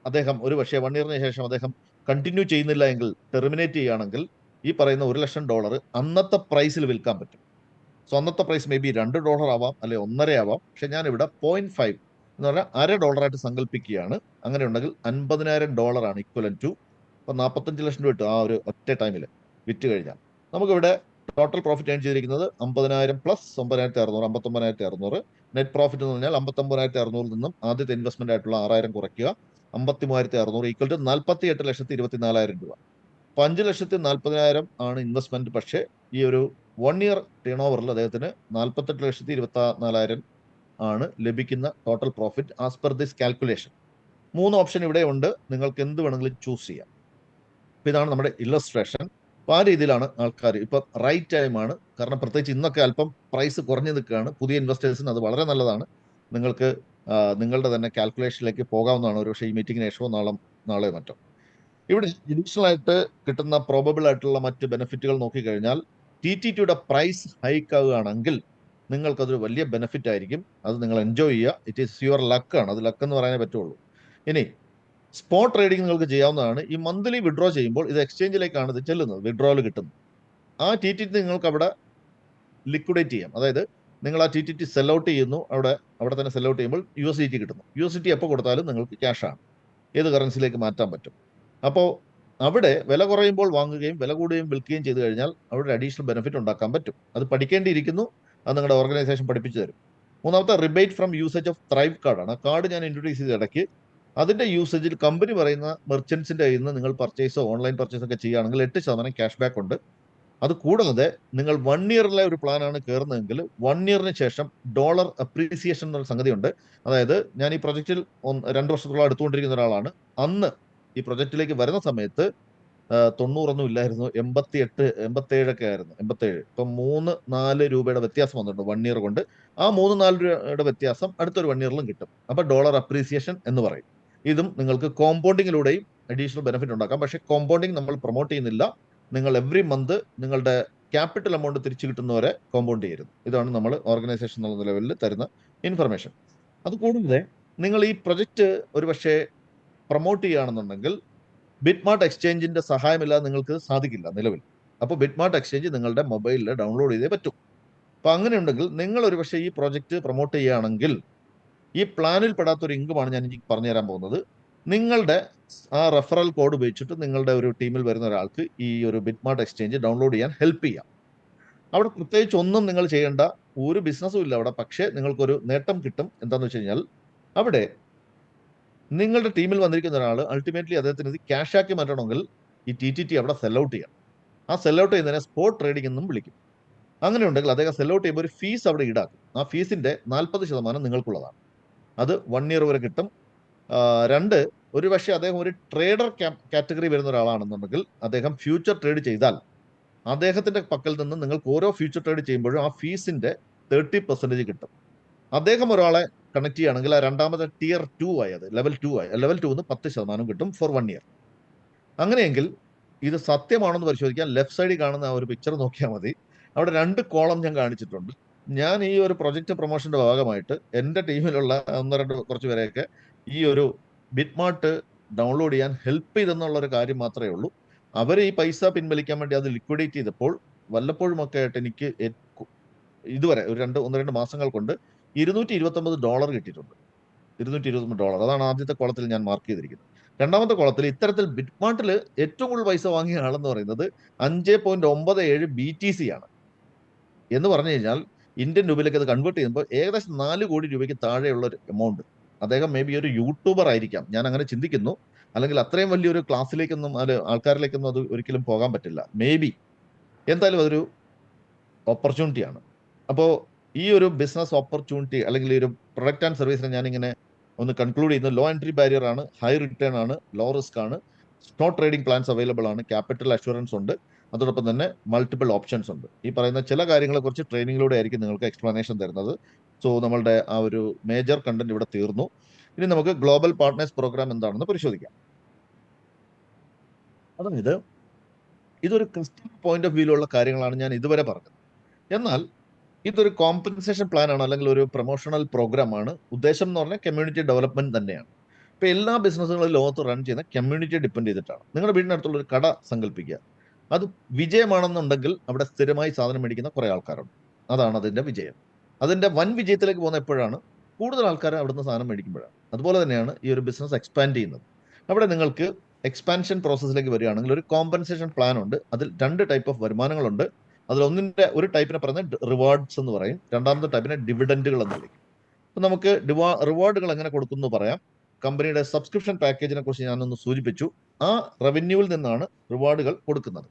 അദ്ദേഹം ഒരു പക്ഷേ 1 ഇയറിന് ശേഷം അദ്ദേഹം കണ്ടിന്യൂ ചെയ്യുന്നില്ല എങ്കിൽ, ടെർമിനേറ്റ് ചെയ്യുകയാണെങ്കിൽ ഈ പറയുന്ന $1,00,000 അന്നത്തെ പ്രൈസിൽ വിൽക്കാൻ പറ്റും. സോ അന്നത്തെ പ്രൈസ് മേ ബി $2 ആവാം, അല്ലെ 1.5 ആവാം. പക്ഷെ ഞാനിവിടെ 0.5 എന്ന് പറഞ്ഞാൽ $0.50 സങ്കല്പിക്കുകയാണ്. അങ്ങനെ ഉണ്ടെങ്കിൽ $50,000 ആണ് ഇക്വലൻ ടു. ഇപ്പൊ 45 ലക്ഷം രൂപ കിട്ടും ആ ഒരു ഒറ്റ ടൈമിൽ വിറ്റ് കഴിഞ്ഞാൽ. നമുക്കിവിടെ ടോട്ടൽ പ്രോഫിറ്റ് ഏൺ ചെയ്തിരിക്കുന്നത് 50,000 പ്ലസ് 9,600, 59,600. നെറ്റ് പ്രോഫിറ്റ് എന്ന് പറഞ്ഞാൽ 59,600 നിന്നും ആദ്യത്തെ ഇൻവെസ്റ്റ്മെന്റ് ആയിട്ടുള്ള 6,000 കുറയ്ക്കുക, 53,600 ഈക്വൽ ടു 48,24,000 രൂപ. അപ്പൊ 5,40,000 ആണ് ഇൻവെസ്റ്റ്മെന്റ്. പക്ഷേ ഈ ഒരു 1 ഇയർ ടേൺ ഓവറിൽ അദ്ദേഹത്തിന് 48,24,000 ആണ് ലഭിക്കുന്ന total profit as per this calculation. 3 option ഇവിടെ ഉണ്ട്, നിങ്ങൾക്ക് എന്ത് വേണമെങ്കിലും ചൂസ് ചെയ്യാം. അപ്പൊ ഇതാണ് നമ്മുടെ ഇല്ലസ്ട്രേഷൻ. അപ്പൊ ആ രീതിയിലാണ് ആൾക്കാർ ഇപ്പൊ റൈറ്റ് ടൈമാണ്. കാരണം പ്രത്യേകിച്ച് ഇന്നൊക്കെ അല്പം പ്രൈസ് കുറഞ്ഞു നിൽക്കുകയാണ്. പുതിയ ഇൻവെസ്റ്റേഴ്സിന് അത് വളരെ നല്ലതാണ്. നിങ്ങൾക്ക് നിങ്ങളുടെ തന്നെ കാൽക്കുലേഷനിലേക്ക് പോകാവുന്നതാണ്. ഒരു പക്ഷേ ഈ മീറ്റിംഗിന് ശേഷമോ നാളെയോ മറ്റോ. ഇവിടെ അഡീഷണൽ ആയിട്ട് കിട്ടുന്ന പ്രോബബിൾ ആയിട്ടുള്ള മറ്റ് ബെനിഫിറ്റുകൾ നോക്കിക്കഴിഞ്ഞാൽ ടി ടി ടിയുടെ പ്രൈസ് ഹൈക്ക് ആവുകയാണെങ്കിൽ നിങ്ങൾക്കതൊരു വലിയ ബെനിഫിറ്റ് ആയിരിക്കും. അത് നിങ്ങൾ എൻജോയ് ചെയ്യുക. ഇറ്റ് ഈസ് യുവർ ലക്കാണ്. അത് ലക്ക് എന്ന് പറയാനേ പറ്റുള്ളൂ. ഇനി സ്പോട്ട് ട്രേഡിംഗ് നിങ്ങൾക്ക് ചെയ്യാവുന്നതാണ്. ഈ മന്ത്ലി വിഡ്രോ ചെയ്യുമ്പോൾ ഇത് എക്സ്ചേഞ്ചിലേക്കാണ് ഇത് ചെല്ലുന്നത്, വിഡ്രോയിൽ കിട്ടുന്നത്. ആ ടി ടി ടി നിങ്ങൾക്ക് അവിടെ ലിക്വിഡേറ്റ് ചെയ്യാം. അതായത് നിങ്ങൾ ആ T T T cell out ചെയ്യുന്നു, അവിടെ തന്നെ സെൽ ഔട്ട് ചെയ്യുമ്പോൾ USDT കിട്ടുന്നു. USDT എപ്പോൾ കൊടുത്താലും നിങ്ങൾക്ക് ക്യാഷാണ്, ഏത് കറൻസിയിലേക്ക് മാറ്റാൻ പറ്റും. അപ്പോൾ അവിടെ വില കുറയുമ്പോൾ വാങ്ങുകയും വില കൂടുകയും വിൽക്കുകയും ചെയ്തു കഴിഞ്ഞാൽ അവിടെ അഡീഷണൽ ബെനിഫിറ്റ് ഉണ്ടാക്കാൻ പറ്റും. അത് പഠിക്കേണ്ടിയിരിക്കുന്നു. അത് നിങ്ങളുടെ ഓർഗനൈസേഷൻ പഠിപ്പിച്ചു തരും. മൂന്നാമത്തെ rebate from usage of thrive കാർഡാണ്. ആ കാർഡ് ഞാൻ ഇൻട്രൊഡ്യൂസ് ചെയ്ത ഇടയ്ക്ക് അതിന്റെ യൂസേജിൽ കമ്പനി പറയുന്ന മെർച്ചൻസിന്റെ കയ്യിൽ നിന്ന് നിങ്ങൾ പർച്ചേസോ ഓൺലൈൻ പർച്ചേസോ ഒക്കെ ചെയ്യുകയാണെങ്കിൽ 8% ക്യാഷ് ബാക്ക് ഉണ്ട്. അത് കൂടാതെ നിങ്ങൾ 1 ഇയറിലെ ഒരു പ്ലാനാണ് കയറുന്നതെങ്കിൽ 1 ഇയറിന് ശേഷം ഡോളർ അപ്രീസിയേഷൻ എന്നൊരു സംഗതിയുണ്ട്. അതായത് ഞാൻ ഈ പ്രൊജക്റ്റിൽ 2 വർഷത്തോളം എടുത്തുകൊണ്ടിരിക്കുന്ന ഒരാളാണ്. അന്ന് ഈ പ്രൊജക്റ്റിലേക്ക് വരുന്ന സമയത്ത് 90 ഇല്ലായിരുന്നു, 88, 87 ഒക്കെ ആയിരുന്നു. 87. ഇപ്പം 3-4 രൂപയുടെ വ്യത്യാസം വന്നിട്ടുണ്ട് 1 ഇയർ കൊണ്ട്. ആ 3-4 രൂപയുടെ വ്യത്യാസം അടുത്തൊരു 1 ഇയറിലും കിട്ടും. അപ്പൊ ഡോളർ അപ്രീസിയേഷൻ എന്ന് പറയും. ഇതും നിങ്ങൾക്ക് കോമ്പൗണ്ടിങ്ങിലൂടെയും അഡീഷണൽ ബെനിഫിറ്റ് ഉണ്ടാക്കാം. പക്ഷേ കോമ്പൗണ്ടിങ് നമ്മൾ പ്രൊമോട്ട് ചെയ്യുന്നില്ല. നിങ്ങൾ എവറി മന്ത് നിങ്ങളുടെ ക്യാപിറ്റൽ എമൗണ്ട് തിരിച്ചു കിട്ടുന്നവരെ കോമ്പൗണ്ട് ചെയ്യരുത്. ഇതാണ് നമ്മൾ ഓർഗനൈസേഷൻ എന്നുള്ള ലെവലിൽ തരുന്ന ഇൻഫർമേഷൻ. അതുകൂടാതെ നിങ്ങൾ ഈ പ്രൊജക്റ്റ് ഒരു പക്ഷേ പ്രൊമോട്ട് ചെയ്യുകയാണെന്നുണ്ടെങ്കിൽ ബിറ്റ്മാർട്ട് എക്സ്ചേഞ്ചിന്റെ സഹായമില്ലാതെ നിങ്ങൾക്ക് സാധിക്കില്ല നിലവിൽ. അപ്പോൾ ബിറ്റ്മാർട്ട് എക്സ്ചേഞ്ച് നിങ്ങളുടെ മൊബൈലിൽ ഡൗൺലോഡ് ചെയ്തേ പറ്റൂ. അപ്പോൾ അങ്ങനെ ഉണ്ടെങ്കിൽ നിങ്ങൾ ഒരു പക്ഷേ ഈ പ്രോജക്റ്റ് പ്രൊമോട്ട് ചെയ്യുകയാണെങ്കിൽ ഈ പ്ലാനിൽ പെടാത്തൊരു ഇൻകമാണ് ഞാൻ എനിക്ക് പറഞ്ഞു തരാൻ പോകുന്നത്. നിങ്ങളുടെ ആ റെഫറൽ കോഡ് ഉപയോഗിച്ചിട്ട് നിങ്ങളുടെ ഒരു ടീമിൽ വരുന്ന ഒരാൾക്ക് ഈ ഒരു ബിറ്റ്മാർട്ട് എക്സ്ചേഞ്ച് ഡൗൺലോഡ് ചെയ്യാൻ ഹെൽപ്പ് ചെയ്യാം. അവിടെ പ്രത്യേകിച്ച് ഒന്നും നിങ്ങൾ ചെയ്യേണ്ട, ഒരു ബിസിനസ്സും ഇല്ല അവിടെ. പക്ഷേ നിങ്ങൾക്കൊരു നേട്ടം കിട്ടും. എന്താന്ന് വെച്ച് കഴിഞ്ഞാൽ അവിടെ നിങ്ങളുടെ ടീമിൽ വന്നിരിക്കുന്ന ഒരാൾ അൾട്ടിമേറ്റ്ലി അദ്ദേഹത്തിന് ഇത് ക്യാഷ് ആക്കി മാറ്റണമെങ്കിൽ ഈ TTT അവിടെ സെൽ ഔട്ട് ചെയ്യാം. ആ സെൽ ഔട്ട് ചെയ്യുന്നതിനെ സ്പോട്ട് ട്രേഡിംഗ് എന്നും വിളിക്കും. അങ്ങനെ ഉണ്ടെങ്കിൽ അദ്ദേഹം സെൽ ഔട്ട് ചെയ്യുമ്പോൾ ഒരു ഫീസ് അവിടെ ഈടാക്കും. ആ ഫീസിന്റെ 40% നിങ്ങൾക്കുള്ളതാണ്. അത് 1 ഇയർ വരെ കിട്ടും. 2, ഒരു പക്ഷേ അദ്ദേഹം ഒരു ട്രേഡർ കാറ്റഗറി വരുന്ന ഒരാളാണെന്നുണ്ടെങ്കിൽ അദ്ദേഹം ഫ്യൂച്ചർ ട്രേഡ് ചെയ്താൽ അദ്ദേഹത്തിന്റെ പക്കൽ നിന്ന് നിങ്ങൾക്ക് ഓരോ ഫ്യൂച്ചർ ട്രേഡ് ചെയ്യുമ്പോഴും ആ ഫീസിന്റെ 30% കിട്ടും. അദ്ദേഹം ഒരാളെ കണക്ട് ചെയ്യുകയാണെങ്കിൽ ആ രണ്ടാമത്തെ tier 2 ആയി, അത് ലെവൽ 2 ആയി. ലെവൽ 2 10% കിട്ടും ഫോർ 1 ഇയർ. അങ്ങനെയെങ്കിൽ ഇത് സത്യമാണെന്ന് പരിശോധിക്കാൻ ലെഫ്റ്റ് സൈഡിൽ കാണുന്ന ആ ഒരു പിക്ചർ നോക്കിയാൽ മതി. അവിടെ 2 കോളം ഞാൻ കാണിച്ചിട്ടുണ്ട്. ഞാൻ ഈ ഒരു പ്രൊജക്ട് പ്രൊമോഷന്റെ ഭാഗമായിട്ട് എൻ്റെ ടീമിലുള്ള 1-2 കുറച്ച് പേരെയൊക്കെ ഈ ഒരു ബിറ്റ്മാർട്ട് ഡൗൺലോഡ് ചെയ്യാൻ ഹെൽപ്പ് ചെയ്തെന്നുള്ള ഒരു കാര്യം മാത്രമേ ഉള്ളൂ. അവർ ഈ പൈസ പിൻവലിക്കാൻ വേണ്ടി അത് ലിക്വിഡേറ്റ് ചെയ്തപ്പോൾ വല്ലപ്പോഴുമൊക്കെ ആയിട്ട് എനിക്ക് ഇതുവരെ ഒരു 1-2 മാസങ്ങൾ കൊണ്ട് $229 കിട്ടിയിട്ടുണ്ട്. $229. അതാണ് ആദ്യത്തെ കോളത്തിൽ ഞാൻ മാർക്ക് ചെയ്തിരിക്കുന്നത്. രണ്ടാമത്തെ കോളത്തിൽ ഇത്തരത്തിൽ ബിറ്റ്മാർട്ടിൽ ഏറ്റവും കൂടുതൽ പൈസ വാങ്ങിയ ആളെന്ന് പറയുന്നത് 5.97 BTC ആണ്. എന്ന് പറഞ്ഞു കഴിഞ്ഞാൽ ഇന്ത്യൻ രൂപയിലേക്ക് അത് കൺവേർട്ട് ചെയ്യുമ്പോൾ ഏകദേശം 4 കോടി രൂപയ്ക്ക് താഴെയുള്ള ഒരു എമൗണ്ട്. അദ്ദേഹം മേ ബി ഒരു യൂട്യൂബർ ആയിരിക്കാം, ഞാൻ അങ്ങനെ ചിന്തിക്കുന്നു. അല്ലെങ്കിൽ അത്രയും വലിയൊരു ക്ലാസ്സിലേക്കൊന്നും ആൾക്കാരിലേക്കൊന്നും അത് ഒരിക്കലും പോകാൻ പറ്റില്ല. മേ ബി എന്തായാലും അതൊരു ഓപ്പർച്യൂണിറ്റിയാണ്. അപ്പോൾ ഈ ഒരു ബിസിനസ് ഓപ്പർച്യൂണിറ്റി അല്ലെങ്കിൽ ഈ ഒരു പ്രൊഡക്റ്റ് ആൻഡ് സർവീസിനെ ഞാനിങ്ങനെ ഒന്ന് കൺക്ലൂഡ് ചെയ്യുന്നു. ലോ എൻട്രി ബാരിയർ ആണ്, ഹൈ റിട്ടേൺ ആണ്, ലോ റിസ്ക് ആണ്, സ്റ്റോക്ക് ട്രേഡിംഗ് പ്ലാൻസ് അവൈലബിൾ ആണ്, ക്യാപിറ്റൽ അഷുറൻസ് ഉണ്ട്, അതോടൊപ്പം തന്നെ മൾട്ടിപ്പിൾ ഓപ്ഷൻസ് ഉണ്ട്. ഈ പറയുന്ന ചില കാര്യങ്ങളെ കുറിച്ച് ട്രെയിനിങ്ങിലൂടെ ആയിരിക്കും നിങ്ങൾക്ക് എക്സ്പ്ലനേഷൻ തരുന്നത്. സോ നമ്മളുടെ ആ ഒരു മേജർ കണ്ടന്റ് ഇവിടെ തീർന്നു. ഇനി നമുക്ക് ഗ്ലോബൽ പാർട്ട്നേഴ്സ് പ്രോഗ്രാം എന്താണെന്ന് പരിശോധിക്കാം. അതായത് ഇതൊരു കസ്റ്റമർ പോയിന്റ് ഓഫ് വ്യൂയിലുള്ള കാര്യങ്ങളാണ് ഞാൻ ഇതുവരെ പറഞ്ഞത്. എന്നാൽ ഇതൊരു കോമ്പൻസേഷൻ പ്ലാൻ ആണ്, അല്ലെങ്കിൽ ഒരു പ്രൊമോഷണൽ പ്രോഗ്രാം ആണ്. ഉദ്ദേശം എന്ന് പറഞ്ഞാൽ കമ്മ്യൂണിറ്റി ഡെവലപ്മെന്റ് തന്നെയാണ്. ഇപ്പൊ എല്ലാ ബിസിനസ്സുകളും ലോകത്ത് റൺ ചെയ്യുന്ന കമ്മ്യൂണിറ്റിയെ ഡിപ്പെൻഡ് ചെയ്തിട്ടാണ്. നിങ്ങളുടെ വീടിനടുത്തുള്ള ഒരു കട സങ്കല്പിക്കുക. അത് വിജയമാണെന്നുണ്ടെങ്കിൽ അവിടെ സ്ഥിരമായി സാധനം മേടിക്കുന്ന കുറെ ആൾക്കാരുണ്ട്. അതാണ് അതിന്റെ വിജയം. അതിന്റെ വൻ വിജയത്തിലേക്ക് പോകുന്ന എപ്പോഴാണ്? കൂടുതൽ ആൾക്കാർ അവിടുന്ന് സാധനം മേടിക്കുമ്പോഴാണ്. അതുപോലെ തന്നെയാണ് ഈ ഒരു ബിസിനസ് എക്സ്പാൻഡ് ചെയ്യുന്നത്. അവിടെ നിങ്ങൾക്ക് എക്സ്പാൻഷൻ പ്രോസസ്സിലേക്ക് വരികയാണെങ്കിൽ ഒരു കോമ്പൻസേഷൻ പ്ലാൻ ഉണ്ട്. അതിൽ 2 ടൈപ്പ് ഓഫ് വരുമാനങ്ങളുണ്ട്. അതിൽ ഒരു ടൈപ്പിനെ പറയുന്നത് റിവാർഡ്സ് എന്ന് പറയും, രണ്ടാമത്തെ ടൈപ്പിനെ ഡിവിഡൻഡുകൾ എന്ന് വിളിക്കും. അപ്പൊ നമുക്ക് റിവാർഡുകൾ എങ്ങനെ കൊടുക്കുന്നു പറയാം. കമ്പനിയുടെ സബ്സ്ക്രിപ്ഷൻ പാക്കേജിനെ കുറിച്ച് ഞാനൊന്ന് സൂചിപ്പിച്ചു. ആ റവന്യൂവിൽ നിന്നാണ് റിവാർഡുകൾ കൊടുക്കുന്നത്.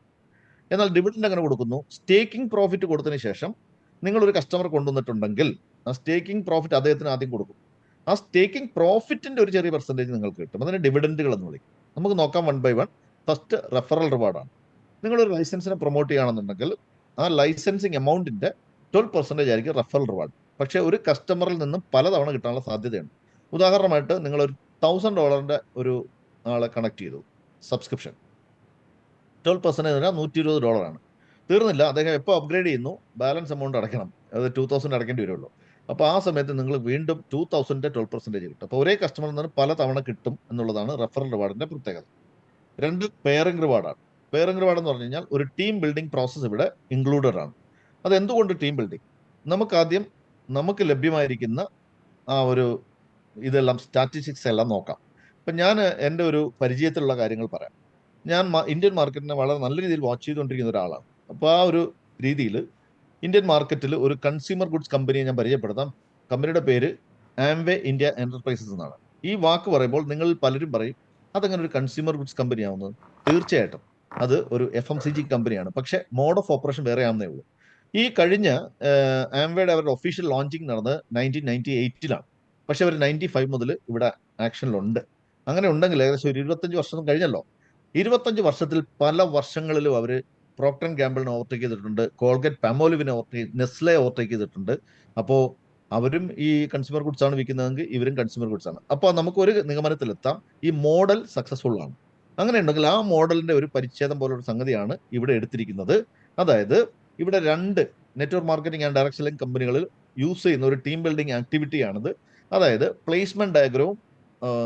എന്നാൽ ഡിവിഡൻഡ് എങ്ങനെ കൊടുക്കുന്നു? സ്റ്റേക്കിംഗ് പ്രോഫിറ്റ് കൊടുത്തതിന് ശേഷം നിങ്ങൾ ഒരു കസ്റ്റമർ കൊണ്ടുവന്നിട്ടുണ്ടെങ്കിൽ ആ സ്റ്റേക്കിംഗ് പ്രോഫിറ്റ് അദ്ദേഹത്തിന് ആദ്യം കൊടുക്കും. ആ സ്റ്റേക്കിംഗ് പ്രോഫിറ്റിന്റെ ഒരു ചെറിയ പെർസെന്റേജ് നിങ്ങൾക്ക് കിട്ടും. അതിനെ ഡിവിഡൻഡുകൾ എന്ന് വിളിക്കും. നമുക്ക് നോക്കാം 1 by 1. First referral റിവാർഡാണ്. നിങ്ങളൊരു ലൈസൻസിനെ പ്രൊമോട്ട് ചെയ്യുകയാണെന്നുണ്ടെങ്കിൽ ആ ലൈസൻസിങ് എമൗണ്ടിന്റെ 12% ആയിരിക്കും റെഫറൽ റിവാർഡ്. പക്ഷേ ഒരു കസ്റ്റമറിൽ നിന്നും പലതവണ കിട്ടാനുള്ള സാധ്യതയുണ്ട്. ഉദാഹരണമായിട്ട് നിങ്ങൾ ഒരു $1000 ഒരു ആളെ കണക്ട് ചെയ്തു, സബ്സ്ക്രിപ്ഷൻ 12% $120 ആണ്. തീർന്നില്ല, അദ്ദേഹം എപ്പോൾ അപ്ഗ്രേഡ് ചെയ്യുന്നു ബാലൻസ് എമൗണ്ട് അടയ്ക്കണം. അത് 2000 അടയ്ക്കേണ്ടി വരുള്ളൂ. അപ്പോൾ ആ സമയത്ത് നിങ്ങൾ വീണ്ടും 2000 12% കിട്ടും. അപ്പോൾ ഒരേ കസ്റ്റമറിൽ നിന്ന് പല തവണ കിട്ടും എന്നുള്ളതാണ് റെഫറൽ റിവാർഡിന്റെ പ്രത്യേകത. 2 പെയറിംഗ് റിവാർഡാണ്. പെയറിംഗ് റിവാർഡ് എന്ന് പറഞ്ഞു കഴിഞ്ഞാൽ ഒരു ടീം ബിൽഡിംഗ് പ്രോസസ്സ് ഇവിടെ ഇൻക്ലൂഡഡ് ആണ്. അത് എന്തുകൊണ്ട് ടീം ബിൽഡിംഗ്? നമുക്കാദ്യം നമുക്ക് ലഭ്യമായിരിക്കുന്ന ആ ഒരു ഇതെല്ലാം സ്റ്റാറ്റിസ്റ്റിക്സ് എല്ലാം നോക്കാം. ഇപ്പം ഞാൻ എൻ്റെ ഒരു പരിചയത്തിലുള്ള കാര്യങ്ങൾ പറയാം. ഞാൻ ഇന്ത്യൻ മാർക്കറ്റിനെ വളരെ നല്ല രീതിയിൽ വാച്ച് ചെയ്തുകൊണ്ടിരിക്കുന്ന ഒരാളാണ്. അപ്പോൾ ആ ഒരു രീതിയിൽ ഇന്ത്യൻ മാർക്കറ്റിൽ ഒരു കൺസ്യൂമർ ഗുഡ്സ് കമ്പനിയെ ഞാൻ പരിചയപ്പെടുത്താം. കമ്പനിയുടെ പേര് ആംവേ ഇന്ത്യ എന്റർപ്രൈസസ് എന്നാണ്. ഈ വാക്ക് പറയുമ്പോൾ നിങ്ങൾ പലരും പറയും അതങ്ങനെ ഒരു കൺസ്യൂമർ ഗുഡ്സ് കമ്പനി ആവുന്നത്. തീർച്ചയായിട്ടും അത് ഒരു FMCG കമ്പനിയാണ്. പക്ഷേ മോഡ് ഓഫ് ഓപ്പറേഷൻ വേറെ ആവുന്നേ ഉള്ളൂ. ഈ കഴിഞ്ഞ ആംവേയുടെ അവരുടെ ഒഫീഷ്യൽ ലോഞ്ചിങ് നടന്നത് 1998-ലാണ്. പക്ഷെ അവർ 95 മുതൽ ഇവിടെ ആക്ഷനിലുണ്ട്. അങ്ങനെ ഉണ്ടെങ്കിൽ ഏകദേശം ഒരു 25 വർഷം കഴിഞ്ഞല്ലോ. 25 വർഷത്തിൽ പല വർഷങ്ങളിലും അവർ പ്രോക്ടർ ആൻഡ് ഗാംബിളിനെ ഓവർടേക്ക് ചെയ്തിട്ടുണ്ട്, കോൾഗേറ്റ് പാമോലിവിനെ നെസ്ലെ ഓവർടേക്ക് ചെയ്തിട്ടുണ്ട്. അപ്പോൾ അവരും ഈ കൺസ്യൂമർ ഗുഡ്സ് ആണ് വിൽക്കുന്നതെങ്കിൽ ഇവരും കൺസ്യൂമർ ഗുഡ്സ് ആണ്. അപ്പോൾ നമുക്ക് ഒരു നിഗമനത്തിലെത്താം, ഈ മോഡൽ സക്സസ്ഫുൾ ആണ്. അങ്ങനെ ഉണ്ടെങ്കിൽ ആ മോഡലിന്റെ ഒരു പരിച്ഛേദം പോലൊരു സംഗതിയാണ് ഇവിടെ എടുത്തിരിക്കുന്നത്. അതായത് ഇവിടെ 2 network marketing and direct selling കമ്പനികളിൽ യൂസ് ചെയ്യുന്ന ഒരു ടീം ബിൽഡിംഗ് ആക്ടിവിറ്റിയാണിത്. അതായത് പ്ലേസ്മെന്റ് ഡയഗ്രവും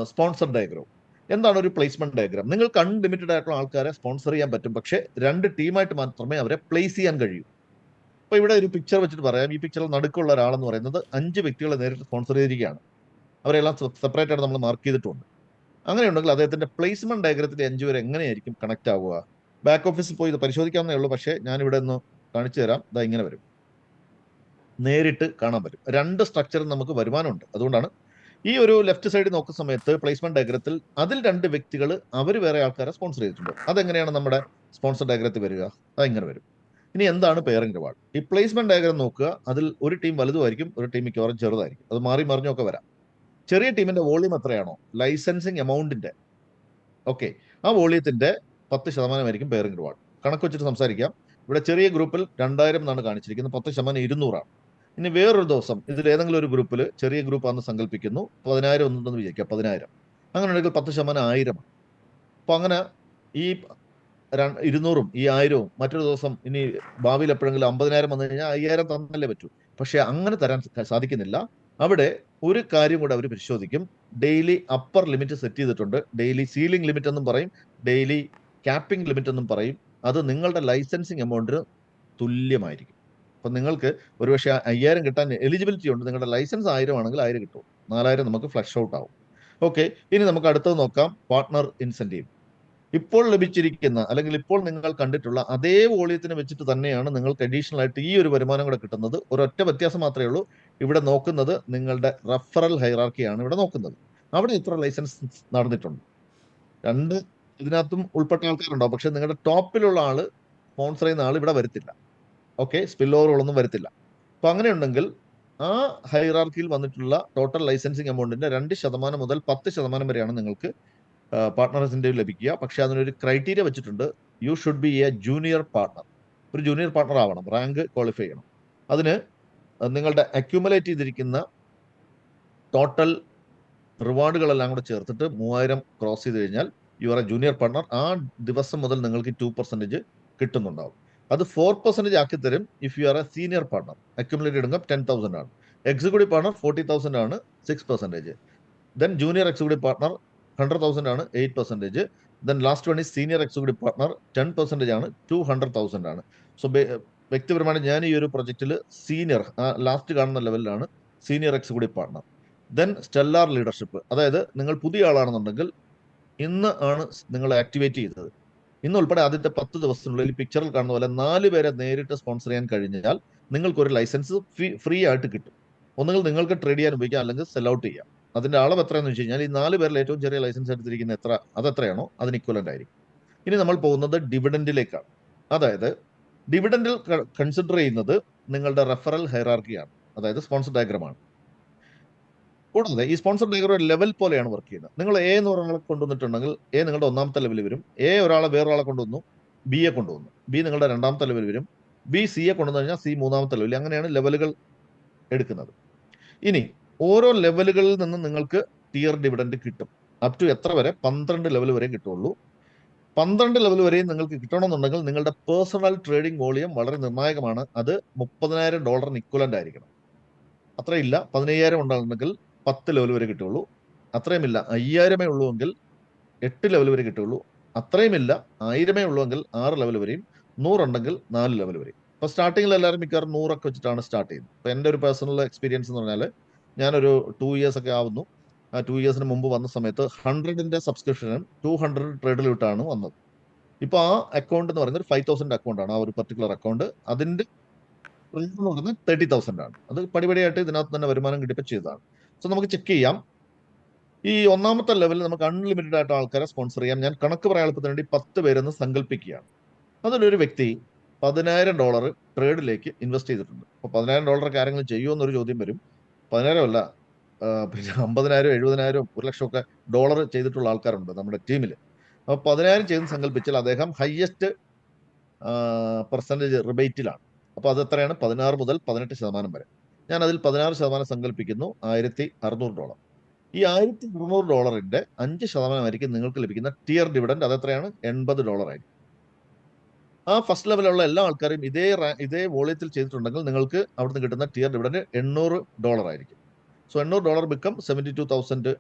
സ്പോൺസർ ഡയഗ്രവും. എന്താണ് ഒരു പ്ലേസ്മെന്റ് ഡയഗ്രാം? നിങ്ങൾക്ക് അൺലിമിറ്റഡ് ആയിട്ടുള്ള ആൾക്കാരെ സ്പോൺസർ ചെയ്യാൻ പറ്റും, പക്ഷേ 2 ടീമായിട്ട് മാത്രമേ അവരെ പ്ലേസ് ചെയ്യാൻ കഴിയൂ. അപ്പോൾ ഇവിടെ ഒരു പിക്ചർ വെച്ചിട്ട് പറയാം. ഈ പിക്ചറിൽ നടുക്കുള്ള ഒരാളെന്ന് പറയുന്നത് 5 വ്യക്തികളെ നേരിട്ട് സ്പോൺസർ ചെയ്തിരിക്കുകയാണ്. അവരെല്ലാം സെപ്പറേറ്റ് ആയിട്ട് നമ്മൾ മാർക്ക് ചെയ്തിട്ടുണ്ട്. അങ്ങനെയുണ്ടെങ്കിൽ അദ്ദേഹത്തിന്റെ പ്ലേസ്മെന്റ് ഡയഗ്രത്തിൽ 5 പേര് എങ്ങനെയായിരിക്കും കണക്ട് ആവുക? ബാക്ക് ഓഫീസിൽ പോയി ഇത് പരിശോധിക്കാവുന്നേ ഉള്ളൂ. പക്ഷേ ഞാനിവിടെ ഒന്ന് കാണിച്ചു തരാം. ഇതാ ഇങ്ങനെ വരും, നേരിട്ട് കാണാൻ പറ്റും. 2 സ്ട്രക്ചറും നമുക്ക് വരുമാനമുണ്ട്. അതുകൊണ്ടാണ് ഈ ഒരു ലെഫ്റ്റ് സൈഡിൽ നോക്കുന്ന സമയത്ത് പ്ലേസ്മെന്റ് ഡയഗ്രത്തിൽ അതിൽ 2 വ്യക്തികൾ അവർ വേറെ ആൾക്കാരെ സ്പോൺസർ ചെയ്തിട്ടുണ്ട്. അതെങ്ങനെയാണ് നമ്മുടെ സ്പോൺസർ ഡയഗ്രത്തിൽ വരിക? അത് ഇങ്ങനെ വരും. ഇനി എന്താണ് പെയറിംഗ് റിവാർഡ്? ഈ പ്ലേസ്മെന്റ് ഡയഗ്രം നോക്കുക. അതിൽ ഒരു ടീം വലുതുമായിരിക്കും, ഒരു ടീം മിക്കവാറും ചെറുതായിരിക്കും. അത് മാറി മറിഞ്ഞൊക്കെ വരാം. ചെറിയ ടീമിന്റെ വോളിയം എത്രയാണോ ലൈസൻസിങ് എമൗണ്ടിന്റെ, ഓക്കെ, ആ വോളിയത്തിന്റെ 10% ആയിരിക്കും പെയറിംഗ് റിവാർഡ്. കണക്ക് വെച്ചിട്ട് സംസാരിക്കാം. ഇവിടെ ചെറിയ ഗ്രൂപ്പിൽ 2000 എന്നാണ് കാണിച്ചിരിക്കുന്നത്. 10% 200 ആണ്. ഇനി വേറൊരു ദിവസം ഇതിൽ ഏതെങ്കിലും ഒരു ഗ്രൂപ്പിൽ, ചെറിയ ഗ്രൂപ്പാണെന്ന് സങ്കല്പിക്കുന്നു, 10,000 ഒന്നുണ്ടെന്ന് വിചാരിക്കുക, 10,000. അങ്ങനെയാണെങ്കിൽ 10% 1000. അപ്പൊ അങ്ങനെ ഈ 200ഉം ഈ 1000ഉം മറ്റൊരു ദിവസം ഇനി ഭാവിയിൽ എപ്പോഴെങ്കിലും 50,000 വന്നു കഴിഞ്ഞാൽ 5,000 തന്നല്ലേ പറ്റൂ. പക്ഷെ അങ്ങനെ തരാൻ സാധിക്കുന്നില്ല. അവിടെ ഒരു കാര്യം കൂടെ അവർ പരിശോധിക്കും. ഡെയിലി അപ്പർ ലിമിറ്റ് സെറ്റ് ചെയ്തിട്ടുണ്ട്. ഡെയിലി സീലിംഗ് ലിമിറ്റ് എന്നും പറയും, ഡെയിലി ക്യാപ്പിംഗ് ലിമിറ്റ് എന്നും പറയും. അത് നിങ്ങളുടെ ലൈസൻസിങ് എമൗണ്ടിന് തുല്യമായിരിക്കും. അപ്പൊ നിങ്ങൾക്ക് ഒരുപക്ഷെ 5,000 കിട്ടാൻ എലിജിബിലിറ്റി ഉണ്ട്. നിങ്ങളുടെ ലൈസൻസ് 1000 ആണെങ്കിൽ 1000 കിട്ടും. 4,000 നമുക്ക് ഫ്ലഷ് ഔട്ട് ആവും. ഓക്കെ, ഇനി നമുക്ക് അടുത്തത് നോക്കാം. Partner incentive. ഇപ്പോൾ ലഭിച്ചിരിക്കുന്ന അല്ലെങ്കിൽ ഇപ്പോൾ നിങ്ങൾ കണ്ടിട്ടുള്ള അതേ വോളിയത്തിന് വെച്ചിട്ട് തന്നെയാണ് നിങ്ങൾക്ക് അഡീഷണൽ ആയിട്ട് ഈ ഒരു വരുമാനം കൂടെ കിട്ടുന്നത്. ഒരൊറ്റ വ്യത്യാസം മാത്രമേ ഉള്ളൂ. ഇവിടെ നോക്കുന്നത് നിങ്ങളുടെ റഫറൽ ഹൈറാർക്കിയാണ് ഇവിടെ നോക്കുന്നത്. അവിടെ ഇത്ര ലൈസൻസ് നടന്നിട്ടുണ്ട്. 2 ഇതിനകത്തും ഉൾപ്പെട്ട ആൾക്കാരുണ്ടാവും. പക്ഷെ നിങ്ങളുടെ ടോപ്പിലുള്ള ആള്, സ്പോൺസർ ചെയ്യുന്ന ആൾ ഇവിടെ വരത്തില്ല. ഓക്കെ, സ്പിൽ ഓവറുകളൊന്നും വരത്തില്ല. അപ്പൊ അങ്ങനെയുണ്ടെങ്കിൽ ആ ഹൈറാർക്കിയിൽ വന്നിട്ടുള്ള ടോട്ടൽ ലൈസൻസിങ് എമൗണ്ടിന്റെ 2% മുതൽ 10% വരെയാണ് നിങ്ങൾക്ക് പാർട്ട്ണേഴ്സിന്റെ ലഭിക്കുക. പക്ഷെ അതിനൊരു ക്രൈറ്റീരിയ വെച്ചിട്ടുണ്ട്. You should be A junior partner. ഒരു ജൂനിയർ പാർട്ട്ണർ ആവണം, റാങ്ക് ക്വാളിഫൈ ചെയ്യണം. അതിന് നിങ്ങളുടെ അക്യുമുലേറ്റ് ചെയ്തിരിക്കുന്ന ടോട്ടൽ റിവാർഡുകളെല്ലാം കൂടെ ചേർത്തിട്ട് 3000 ക്രോസ് ചെയ്ത് കഴിഞ്ഞാൽ you are A junior partner. ആ ദിവസം മുതൽ നിങ്ങൾക്ക് 2% കിട്ടുന്നുണ്ടാവും. അത് 4% ആക്കി തരും if you are A senior partner. Accumulated income 10,000 ആണ്. എക്സിക്യൂട്ടീവ് പാർട്ട്ണർ 40,000 ആണ്, 6%. ദെൻ ജൂനിയർ എക്സിക്യൂട്ടീവ് പാർട്ട്ണർ 100,000 ആണ്, 8%. Then last one is senior executive partner 10% ആണ്, 200,000 ആണ്. സോ വ്യക്തിപരമായിട്ട് ഞാൻ ഈ ഒരു പ്രൊജക്റ്റിൽ സീനിയർ, ലാസ്റ്റ് കാണുന്ന ലെവലിലാണ് senior executive partner. Then stellar leadership. അതായത് നിങ്ങൾ പുതിയ ആളാണെന്നുണ്ടെങ്കിൽ ഇന്ന് ആണ് നിങ്ങൾ ആക്ടിവേറ്റ് ചെയ്തത്. ഇന്ന് ഉൾപ്പെടെ ആദ്യത്തെ 10 ദിവസത്തിനുള്ളിൽ പിക്ചറിൽ കാണുന്ന പോലെ 4 പേരെ നേരിട്ട് സ്പോൺസർ ചെയ്യാൻ കഴിഞ്ഞാൽ നിങ്ങൾക്കൊരു ലൈസൻസ് ഫ്രീ ആയിട്ട് കിട്ടും. ഒന്നുകിൽ നിങ്ങൾക്ക് ട്രേഡ് ചെയ്യാൻ ഉപയോഗിക്കാം, അല്ലെങ്കിൽ സെൽ ഔട്ട് ചെയ്യാം. അതിന്റെ അളവ് എത്രയെന്ന് വെച്ച് കഴിഞ്ഞാൽ ഈ 4 പേരിൽ ഏറ്റവും ചെറിയ ലൈസൻസ് എടുത്തിരിക്കുന്ന അതെത്രയാണോ അതിന് ഇക്വലന്റ് ആയിരിക്കും. ഇനി നമ്മൾ പോകുന്നത് ഡിവിഡൻഡിലേക്കാണ്. അതായത് ഡിവിഡൻഡിൽ കൺസിഡർ ചെയ്യുന്നത് നിങ്ങളുടെ റെഫറൽ ഹൈറാർക്കിയാണ്, അതായത് സ്പോൺസർ ഡയഗ്രമാണ്. കൂടാതെ ഈ സ്പോൺസർ ഡയഗ്രം ഒരു ലെവൽ പോലെയാണ് വർക്ക് ചെയ്യുന്നത്. നിങ്ങൾ എ എന്ന് ഒരാളെ കൊണ്ടുവന്നിട്ടുണ്ടെങ്കിൽ എ നിങ്ങളുടെ 1ാമത്തെ ലെവലിൽ വരും. എ ഒരാളെ വേറൊരാളെ കൊണ്ടുവന്നു, ബിയെ കൊണ്ടുവന്നു, ബി നിങ്ങളുടെ 2ാമത്തെ ലെവലിൽ വരും. ബി സിയെ കൊണ്ടുവന്നു കഴിഞ്ഞാൽ സി 3ാമത്തെ ലെവലിൽ. അങ്ങനെയാണ് ലെവലുകൾ എടുക്കുന്നത്. ഇനി ഓരോ ലെവലുകളിൽ നിന്നും നിങ്ങൾക്ക് ടിയർ ഡിവിഡൻഡ് കിട്ടും. അപ് ടു എത്ര വരെ? 12 ലെവൽ വരെ കിട്ടുള്ളൂ. 12 ലെവൽ വരെയും നിങ്ങൾക്ക് കിട്ടണമെന്നുണ്ടെങ്കിൽ നിങ്ങളുടെ പേഴ്സണൽ ട്രേഡിംഗ് വോളിയം വളരെ നിർണായകമാണ്. അത് $30,000 ഇക്വലന്റ് ആയിരിക്കണം. അത്രയില്ല, 15,000 ഉണ്ടാകുന്നെങ്കിൽ 10 ലെവൽ വരെ കിട്ടുള്ളൂ. അത്രയുമില്ല, 5,000 ഉള്ളുവെങ്കിൽ 8 ലെവൽ വരെ കിട്ടുള്ളൂ. അത്രയുമില്ല, 1000 ഉള്ളുവെങ്കിൽ 6 ലെവൽ വരെയും, 100 ഉണ്ടെങ്കിൽ 4 ലെവൽ വരെയും. അപ്പൊ സ്റ്റാർട്ടിങ്ങിൽ എല്ലാവരും മിക്കവാറും 100 ഒക്കെ വെച്ചിട്ടാണ് സ്റ്റാർട്ട് ചെയ്യുന്നത്. അപ്പൊ എൻ്റെ ഒരു പേഴ്സണൽ എക്സ്പീരിയൻസ് എന്ന് പറഞ്ഞാൽ ഞാനൊരു 2 ഇയേഴ്സ് ഒക്കെ ആവുന്നു. ആ 2 ഇയേഴ്സിന് മുമ്പ് വന്ന സമയത്ത് 100ന്റെ സബ്സ്ക്രിപ്ഷനും 200 ട്രേഡിൽ വിട്ടാണ് വന്നത്. ഇപ്പൊ ആ അക്കൗണ്ട് എന്ന് പറയുന്നത് ഒരു 5,000 അക്കൗണ്ടാണ്. ആ ഒരു പർട്ടിക്കുലർ അക്കൗണ്ട്. അതിന്റെ റേറ്റ് എന്ന് പറയുന്നത് 30,000 ആണ്. അത് പടിപടിയായിട്ട് ഇതിനകത്ത് തന്നെ വരുമാനം കിട്ടിയപ്പോൾ ചെയ്തതാണ്. സോ നമുക്ക് ചെക്ക് ചെയ്യാം. ഈ 1ാമത്തെ ലെവലിൽ നമുക്ക് അൺലിമിറ്റഡ് ആയിട്ട് ആൾക്കാരെ സ്പോൺസർ ചെയ്യാം. ഞാൻ കണക്ക് പറയാൻ എളുപ്പത്തിന് വേണ്ടി 10 പേരെന്ന് സങ്കല്പിക്കുകയാണ്. അതിലൊരു വ്യക്തി $10,000 ട്രേഡിലേക്ക് ഇൻവെസ്റ്റ് ചെയ്തിട്ടുണ്ട്. അപ്പോൾ $10,000 ആരെങ്കിലും ചെയ്യുമോ എന്നൊരു ചോദ്യം വരും. 10,000 അല്ല, പിന്നെ 50,000, 70,000, 1,00,000 ഒക്കെ ഡോളർ ചെയ്തിട്ടുള്ള ആൾക്കാരുണ്ട് നമ്മുടെ ടീമിൽ. അപ്പോൾ 10,000 ചെയ്ത് സങ്കല്പിച്ചാൽ അദ്ദേഹം ഹയസ്റ്റ് പെർസെൻറ്റേജ് റിബേറ്റിലാണ്. അപ്പോൾ അത് എത്രയാണ്? 16 മുതൽ 18% വരെ. ഞാൻ അതിൽ 16% സങ്കല്പിക്കുന്നു, $1,600. ഈ $1,600ന്റെ 5% ആയിരിക്കും നിങ്ങൾക്ക് ലഭിക്കുന്ന ടിയർ ഡിവിഡൻഡ്. അതെത്രയാണ്? $80 ആയിരിക്കും. ആ ഫസ്റ്റ് ലെവലുള്ള എല്ലാ ആൾക്കാരും ഇതേ വോളിയത്തിൽ ചെയ്തിട്ടുണ്ടെങ്കിൽ നിങ്ങൾക്ക് അവിടുന്ന് കിട്ടുന്ന ടിയർ ഡിവിഡൻഡ് $800 ആയിരിക്കും. സോ $800 ബിക്കം $72,000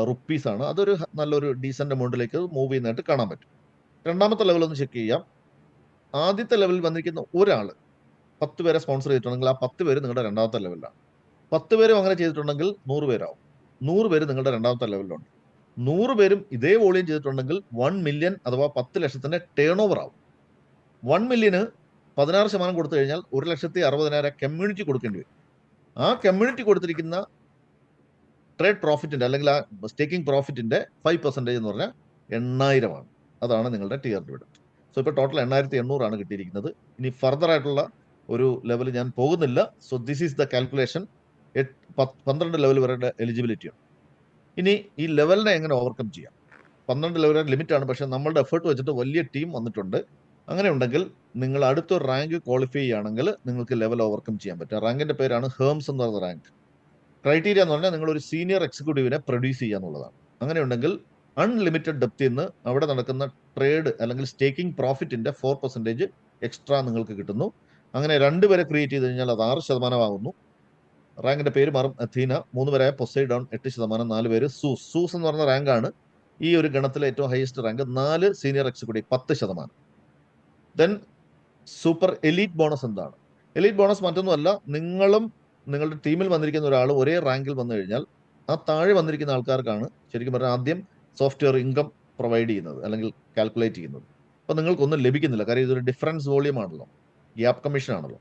റുപ്പീസാണ്. അതൊരു നല്ലൊരു ഡീസൻ്റ് എമൗണ്ടിലേക്ക് മൂവ് ചെയ്യുന്നതായിട്ട് കാണാൻ പറ്റും. രണ്ടാമത്തെ ലെവൽ ഒന്ന് ചെക്ക് ചെയ്യാം. ആദ്യത്തെ ലെവലിൽ വന്നിരിക്കുന്ന ഒരാൾ 10 പേരെ സ്പോൺസർ ചെയ്തിട്ടുണ്ടെങ്കിൽ ആ 10 പേര് നിങ്ങളുടെ രണ്ടാമത്തെ ലെവലിലാണ്. 10 പേരും അങ്ങനെ ചെയ്തിട്ടുണ്ടെങ്കിൽ 100 പേരാവും. 100 പേര് നിങ്ങളുടെ രണ്ടാമത്തെ ലെവലിലുണ്ട്. 100 പേരും ഇതേ വോളിയം ചെയ്തിട്ടുണ്ടെങ്കിൽ 1 മില്യൺ അഥവാ 10 ലക്ഷത്തിന്റെ ടേൺ ഓവർ ആവും. 1 മില്യന് 16% കൊടുത്തു കഴിഞ്ഞാൽ 1,60,000 കമ്മ്യൂണിറ്റി കൊടുക്കേണ്ടി വരും. ആ കമ്മ്യൂണിറ്റി കൊടുത്തിരിക്കുന്ന ട്രേഡ് പ്രോഫിറ്റിന്റെ അല്ലെങ്കിൽ ആ സ്റ്റേക്കിംഗ് പ്രോഫിറ്റിന്റെ 5% എന്ന് പറഞ്ഞാൽ 8,000 ആണ്. അതാണ് നിങ്ങളുടെ ടിയർ ഡിവിഡൻഡ്. സോ ഇപ്പോൾ ടോട്ടൽ 8,800 ആണ് കിട്ടിയിരിക്കുന്നത്. ഇനി ഫർദർ ആയിട്ടുള്ള ഒരു ലെവൽ ഞാൻ പോകുന്നില്ല. So this is the calculation. 12 level വരെ എലിജിബിലിറ്റി ഉണ്ട്. ഇനി ഈ ലെവലിനെ എങ്ങനെ ഓവർകം ചെയ്യാം? 12 ലെവൽ ലിമിറ്റ് ആണ്, പക്ഷെ നമ്മളുടെ എഫേർട്ട് വെച്ചിട്ട് വലിയ ടീം വന്നിട്ടുണ്ട്. അങ്ങനെ ഉണ്ടെങ്കിൽ നിങ്ങൾ അടുത്തൊരു റാങ്ക് ക്വാളിഫൈ ചെയ്യുകയാണെങ്കിൽ നിങ്ങൾക്ക് ലെവൽ ഓവർകം ചെയ്യാൻ പറ്റും. റാങ്കിന്റെ പേരാണ് ഹേംസ് എന്ന് പറയുന്ന റാങ്ക്. ക്രൈറ്റീരിയ എന്ന് പറഞ്ഞാൽ നിങ്ങൾ ഒരു സീനിയർ എക്സിക്യൂട്ടീവിനെ പ്രൊഡ്യൂസ് ചെയ്യുക എന്നുള്ളതാണ്. അങ്ങനെ ഉണ്ടെങ്കിൽ അൺലിമിറ്റഡ് ഡെപ്തിൽ നിന്ന് അവിടെ നടക്കുന്ന ട്രേഡ് അല്ലെങ്കിൽ സ്റ്റേക്കിംഗ് പ്രോഫിറ്റിന്റെ 4% എക്സ്ട്രാ നിങ്ങൾക്ക് കിട്ടുന്നു. അങ്ങനെ 2 പേരെ ക്രിയേറ്റ് ചെയ്ത് കഴിഞ്ഞാൽ അത് 6% ആകുന്നു. റാങ്കിന്റെ പേര് മാറും അഥീന. 3 പേരായ പൊസൈഡോൺ 8%, 4 പേര് സൂസ്. സൂസ് എന്ന് പറഞ്ഞ റാങ്കാണ് ഈ ഒരു ഗണത്തിലെ ഏറ്റവും highest rank. 4 senior executive 10%. Then super elite bonus എന്താണ്? എലീറ്റ് ബോണസ് മറ്റൊന്നുമല്ല, നിങ്ങളും നിങ്ങളുടെ ടീമിൽ വന്നിരിക്കുന്ന ഒരാൾ ഒരേ റാങ്കിൽ വന്നു കഴിഞ്ഞാൽ ആ താഴെ വന്നിരിക്കുന്ന ആൾക്കാർക്കാണ് ശരിക്കും പറഞ്ഞാൽ ആദ്യം സോഫ്റ്റ്വെയർ ഇൻകം പ്രൊവൈഡ് ചെയ്യുന്നത് അല്ലെങ്കിൽ കാൽക്കുലേറ്റ് ചെയ്യുന്നത്. അപ്പോൾ നിങ്ങൾക്കൊന്നും ലഭിക്കുന്നില്ല, കാര്യം ഇതൊരു ഡിഫറൻസ് വോളിയം ആണല്ലോ, ഗ്യാപ്പ് കമ്മീഷൻ ആണല്ലോ,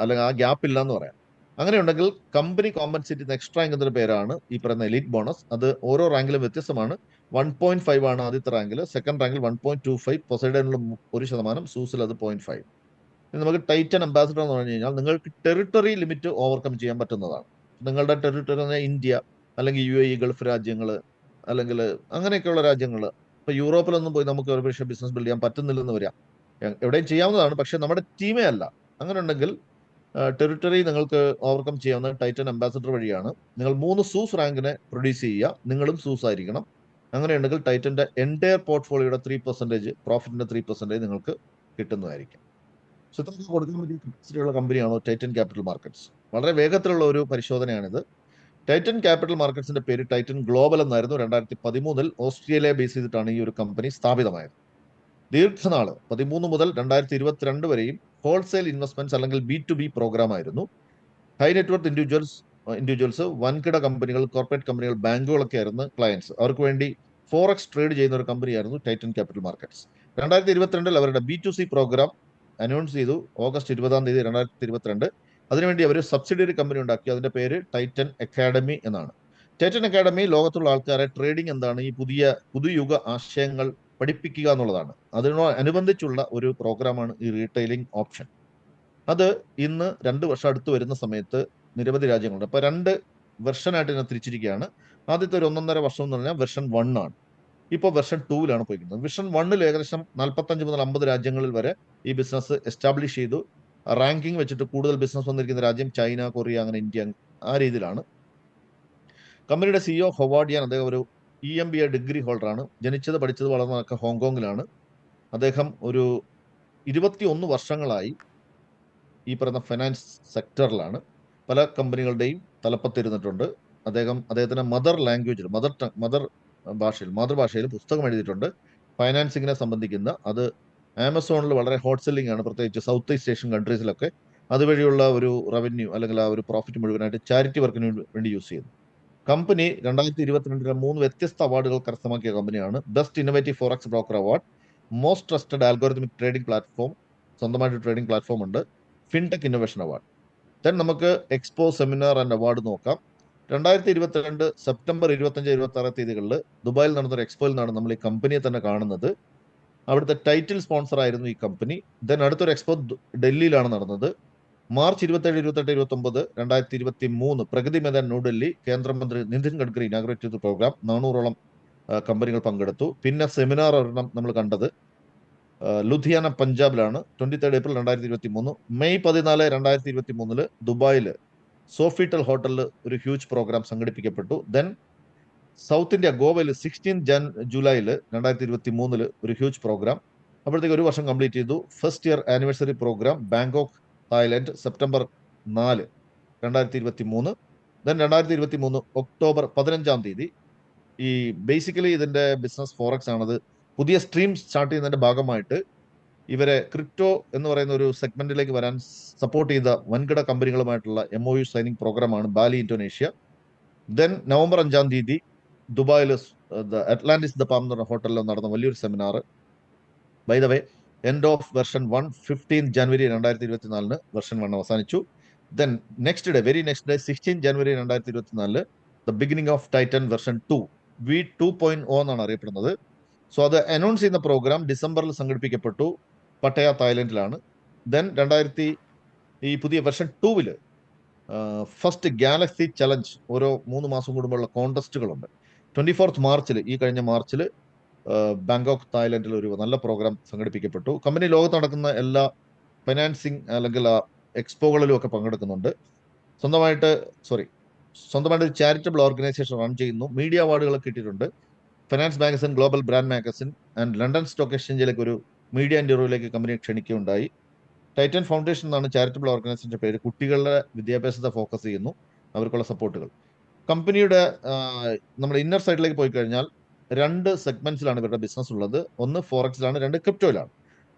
അല്ലെങ്കിൽ ആ ഗ്യാപ്പ് ഇല്ല എന്ന് പറയാം. അങ്ങനെ ഉണ്ടെങ്കിൽ കമ്പനി കോമ്പൻസേറ്റ് ചെയ്യുന്ന എക്സ്ട്രാ ഇൻകത്തിന്റെ പേരാണ് ഈ പറയുന്ന എലീറ്റ് ബോണസ്. അത് ഓരോ റാങ്കിലും വ്യത്യസ്തമാണ്. 1.5 ആണ് ആദ്യത്തെ റാങ്കിൽ, സെക്കൻഡ് റാങ്കിൽ 1.25, പൊസൈഡനിൽ 1%, സൂസിൽ അത് 0.5. നമുക്ക് ടൈറ്റൻ അംബാസിഡർ എന്ന് പറഞ്ഞു കഴിഞ്ഞാൽ നിങ്ങൾക്ക് ടെറിട്ടറി ലിമിറ്റ് ഓവർകം ചെയ്യാൻ പറ്റുന്നതാണ്. നിങ്ങളുടെ ടെറിട്ടറി എന്ന് പറഞ്ഞാൽ ഇന്ത്യ അല്ലെങ്കിൽ UAE, ഗൾഫ് രാജ്യങ്ങൾ അല്ലെങ്കിൽ അങ്ങനെയൊക്കെയുള്ള രാജ്യങ്ങൾ. ഇപ്പൊ യൂറോപ്പിലൊന്നും പോയി നമുക്ക് ഒരു പക്ഷേ ബിസിനസ് ബിൽഡ് ചെയ്യാൻ പറ്റുന്നില്ലെന്ന് വരാം. എവിടെയും ചെയ്യാവുന്നതാണ്, പക്ഷെ നമ്മുടെ ടീമേ അല്ല. അങ്ങനെ ഉണ്ടെങ്കിൽ ടെറിട്ടറി നിങ്ങൾക്ക് ഓവർകം ചെയ്യാവുന്ന ടൈറ്റൻ അംബാസിഡർ വഴിയാണ്. നിങ്ങൾ 3 സൂസ് റാങ്കിനെ പ്രൊഡ്യൂസ് ചെയ്യുക, നിങ്ങളും സൂസ് ആയിരിക്കണം. അങ്ങനെയുണ്ടെങ്കിൽ ടൈറ്റന്റെ എൻറ്റയർ പോർട്ട്ഫോളിയോയുടെ 3%, പ്രോഫിറ്റിന്റെ 3% നിങ്ങൾക്ക് കിട്ടുന്നതായിരിക്കും. സോ ഇതൊക്കെ കൊടുക്കാൻ പറ്റിയ കപ്പാസിറ്റിയുള്ള കമ്പനിയാണോ ടൈറ്റൻ ക്യാപിറ്റൽ മാർക്കറ്റ്സ്? വളരെ വേഗത്തിലുള്ള ഒരു പരിശോധനയാണിത്. ടൈറ്റൻ ക്യാപിറ്റൽ മാർക്കറ്റ്സിന്റെ പേര് ടൈറ്റൻ ഗ്ലോബൽ എന്നായിരുന്നു. 2013 ഓസ്ട്രേലിയ ബേസ് ചെയ്തിട്ടാണ് ഈ ഒരു കമ്പനി സ്ഥാപിതമായത്. ദീർഘനാള് 13 മുതൽ 2022 വരെയും ഹോൾസെയിൽ ഇൻവെസ്റ്റ്മെന്റ്സ് അല്ലെങ്കിൽ B2B പ്രോഗ്രാം ആയിരുന്നു. ഹൈ നെറ്റ്വർത്ത് ഇൻഡിവിജ്വൽസ്, വൻകിട കമ്പനികൾ, കോർപ്പറേറ്റ് കമ്പനികൾ, ബാങ്കുകളൊക്കെ ആയിരുന്നു ക്ലയൻസ്. അവർക്ക് വേണ്ടി ഫോറക്സ് ട്രേഡ് ചെയ്യുന്ന ഒരു കമ്പനിയായിരുന്നു ടൈറ്റൻ ക്യാപിറ്റൽ മാർക്കറ്റ്സ്. 2022 അവരുടെ B2C പ്രോഗ്രാം അനൗൺസ് ചെയ്തു. ഓഗസ്റ്റ് 20 2022. അതിനുവേണ്ടി അവർ സബ്സിഡിയറി കമ്പനി ഉണ്ടാക്കി. അതിന്റെ പേര് ടൈറ്റൻ അക്കാഡമി എന്നാണ്. ടൈറ്റൻ അക്കാഡമി ലോകത്തുള്ള ആൾക്കാരെ ട്രേഡിംഗ് എന്താണ്, ഈ പുതുയുഗ ആശയങ്ങൾ പഠിപ്പിക്കുക എന്നുള്ളതാണ്. അതിനോടനുബന്ധിച്ചുള്ള ഒരു പ്രോഗ്രാമാണ് ഈ റീറ്റെയിലിംഗ് ഓപ്ഷൻ. അത് ഇന്ന് 2 വർഷം അടുത്ത് വരുന്ന സമയത്ത് നിരവധി രാജ്യങ്ങളുണ്ട്. അപ്പൊ 2 വെർഷനായിട്ട് ഇതിനെ തിരിച്ചിരിക്കുകയാണ്. ആദ്യത്തെ ഒരു 1.5 വർഷം എന്ന് പറഞ്ഞാൽ വെർഷൻ 1 ആണ്. ഇപ്പോൾ വെർഷൻ 2 പോയിരിക്കുന്നത്. വെർഷൻ 1 ഏകദേശം 45 മുതൽ 50 രാജ്യങ്ങളിൽ വരെ ഈ ബിസിനസ് എസ്റ്റാബ്ലിഷ് ചെയ്തു. റാങ്കിങ് വെച്ചിട്ട് കൂടുതൽ ബിസിനസ് വന്നിരിക്കുന്ന രാജ്യം ചൈന, കൊറിയ, അങ്ങനെ ഇന്ത്യ, ആ രീതിയിലാണ്. കമ്പനിയുടെ CEO ഹൊവാർഡിയാൻ, അദ്ദേഹം ഒരു EMBA ഡിഗ്രി ഹോൾഡറാണ്. ജനിച്ചത് പഠിച്ചത് വളർന്നതൊക്കെ ഹോങ്കോങ്ങിലാണ്. അദ്ദേഹം ഒരു 21 വർഷങ്ങളായി ഈ പറയുന്ന ഫൈനാൻസ് സെക്ടറിലാണ്. പല കമ്പനികളുടെയും തലപ്പത്തിരുന്നിട്ടുണ്ട്. അദ്ദേഹത്തിന്റെ മാതൃഭാഷയിൽ പുസ്തകം എഴുതിയിട്ടുണ്ട്. ഫൈനാൻസിങ്ങിനെ സംബന്ധിക്കുന്ന അത് ആമസോണിൽ വളരെ ഹോട്ട് സെല്ലിംഗ് ആണ്, പ്രത്യേകിച്ച് സൗത്ത് ഈസ്റ്റ് ഏഷ്യൻ കൺട്രീസിലൊക്കെ. അതുവഴിയുള്ള ഒരു റവന്യൂ അല്ലെങ്കിൽ ആ ഒരു പ്രോഫിറ്റ് മുഴുവനായിട്ട് ചാരിറ്റി വർക്കിന് വേണ്ടി യൂസ് ചെയ്യുന്നു. കമ്പനി 2022 3 വ്യത്യസ്ത അവാർഡുകൾ കരസ്ഥമാക്കിയ കമ്പനിയാണ്. Best innovative forex broker award, most trusted algorithmic trading platform, സ്വന്തമായിട്ട് ട്രേഡിംഗ് പ്ലാറ്റ്ഫോം ഉണ്ട്, ഫിൻടെക് ഇന്നോവേഷൻ അവാർഡ്. ദെൻ നമുക്ക് എക്സ്പോ, സെമിനാർ ആൻഡ് അവാർഡ് നോക്കാം. 2022 സെപ്റ്റംബർ 25, 26 തീയതികളിൽ ദുബായിൽ നടന്നൊരു എക്സ്പോയിൽ നിന്നാണ് നമ്മൾ ഈ കമ്പനിയെ തന്നെ കാണുന്നത്. അവിടുത്തെ ടൈറ്റിൽ സ്പോൺസർ ആയിരുന്നു ഈ കമ്പനി. ദെൻ അടുത്തൊരു എക്സ്പോ ഡൽഹിയിലാണ് നടന്നത്. മാർച്ച് 27, 28, 29, 2023 പ്രഗതി മൈതാൻ ന്യൂഡൽഹി. കേന്ദ്രമന്ത്രി നിതിൻ ഗഡ്കരി ഇനാഗുറേറ്റ് ചെയ്ത പ്രോഗ്രാം. 400ഓളം കമ്പനികൾ പങ്കെടുത്തു. പിന്നെ സെമിനാർ ഒരെണ്ണം നമ്മൾ കണ്ടത് ലുധിയാന, പഞ്ചാബിലാണ്. 23 ഏപ്രിൽ 2023. മെയ് 14, 2023 ദുബായിൽ സോഫിറ്റൽ ഹോട്ടലിൽ ഒരു ഹ്യൂജ് പ്രോഗ്രാം സംഘടിപ്പിക്കപ്പെട്ടു. ദെൻ സൗത്ത് ഇന്ത്യ ഗോവയിൽ 16 ജൂലൈയിൽ 2023 ഒരു ഹ്യൂജ് പ്രോഗ്രാം. അപ്പോഴത്തേക്ക് ഒരു വർഷം കംപ്ലീറ്റ് ചെയ്തു. First year anniversary program Bangkok, Thailand, September 4, 2023. Then 2023 October 15 ഈ ബേസിക്കലി ഇതിന്റെ ബിസിനസ് ഫോറക്സ് ആണത്. പുതിയ സ്ട്രീം സ്റ്റാർട്ട് ചെയ്യുന്നതിന്റെ ഭാഗമായിട്ട് ഇവരെ ക്രിപ്റ്റോ എന്ന് പറയുന്ന ഒരു സെഗ്മെന്റിലേക്ക് വരാൻ സപ്പോർട്ട് ചെയ്ത വൻകിട കമ്പനികളുമായിട്ടുള്ള MOU സൈനിങ് പ്രോഗ്രാമാണ് ബാലി ഇന്തോനേഷ്യ. ദെൻ നവംബർ 5 ദുബായിൽ അറ്റ്ലാന്റിസ് ദ പാം എന്ന് പറഞ്ഞ ഹോട്ടലിൽ നടന്ന വലിയൊരു seminar. By the way, end of version 1 15 January 2024 version 1 അവസാനിച്ചു. Then next day, very next day 16 January 2024 the beginning of Titan version 2 V2.0 എന്നാണ് അറിയപ്പെടുന്നത്. സോ അത് അനൗൺസ് ചെയ്യുന്ന പ്രോഗ്രാം ഡിസംബറിൽ സംഘടിപ്പിക്കപ്പെട്ടു, പട്ടയ തായ്ലൻഡിലാണ്. ദെൻ ഈ പുതിയ വെർഷൻ 2 ഫസ്റ്റ് ഗാലക്സി ചലഞ്ച് ഓരോ 3 മാസം കൂടുമ്പോഴുള്ള കോൺടെസ്റ്റുകളുണ്ട്. 24 മാർച്ചിൽ, ഈ കഴിഞ്ഞ മാർച്ചിൽ ബാങ്കോക്ക് തായ്ലൻഡിൽ ഒരു നല്ല പ്രോഗ്രാം സംഘടിപ്പിക്കപ്പെട്ടു. കമ്പനി ലോകത്ത് നടക്കുന്ന എല്ലാ ഫൈനാൻസിങ് അല്ലെങ്കിൽ എക്സ്പോകളിലും ഒക്കെ പങ്കെടുക്കുന്നുണ്ട്. സ്വന്തമായിട്ട് ഒരു ചാരിറ്റബിൾ ഓർഗനൈസേഷൻ റൺ ചെയ്യുന്നു. മീഡിയ അവാർഡുകളൊക്കെ കിട്ടിയിട്ടുണ്ട്. Finance magazine, global brand magazine and London stock എക്സ്ചേഞ്ചിലേക്ക് ഒരു മീഡിയ ഇന്റർവ്യൂവിലേക്ക് കമ്പനി ക്ഷണിക്കുകയുണ്ടായി. ടൈറ്റൻ ഫൗണ്ടേഷൻ എന്നാണ് ചാരിറ്റബിൾ ഓർഗനൈസേഷന്റെ പേര്. കുട്ടികളുടെ വിദ്യാഭ്യാസത്തെ ഫോക്കസ് ചെയ്യുന്നു, അവർക്കുള്ള സപ്പോർട്ടുകൾ. കമ്പനിയുടെ നമ്മുടെ ഇന്നർ സൈഡിലേക്ക് പോയി കഴിഞ്ഞാൽ 2 സെഗ്മെന്റ്സിലാണ് ഇവരുടെ ബിസിനസ് ഉള്ളത്. ഒന്ന് ഫോറക്സിലാണ്, 2 ക്രിപ്റ്റോയിലാണ്.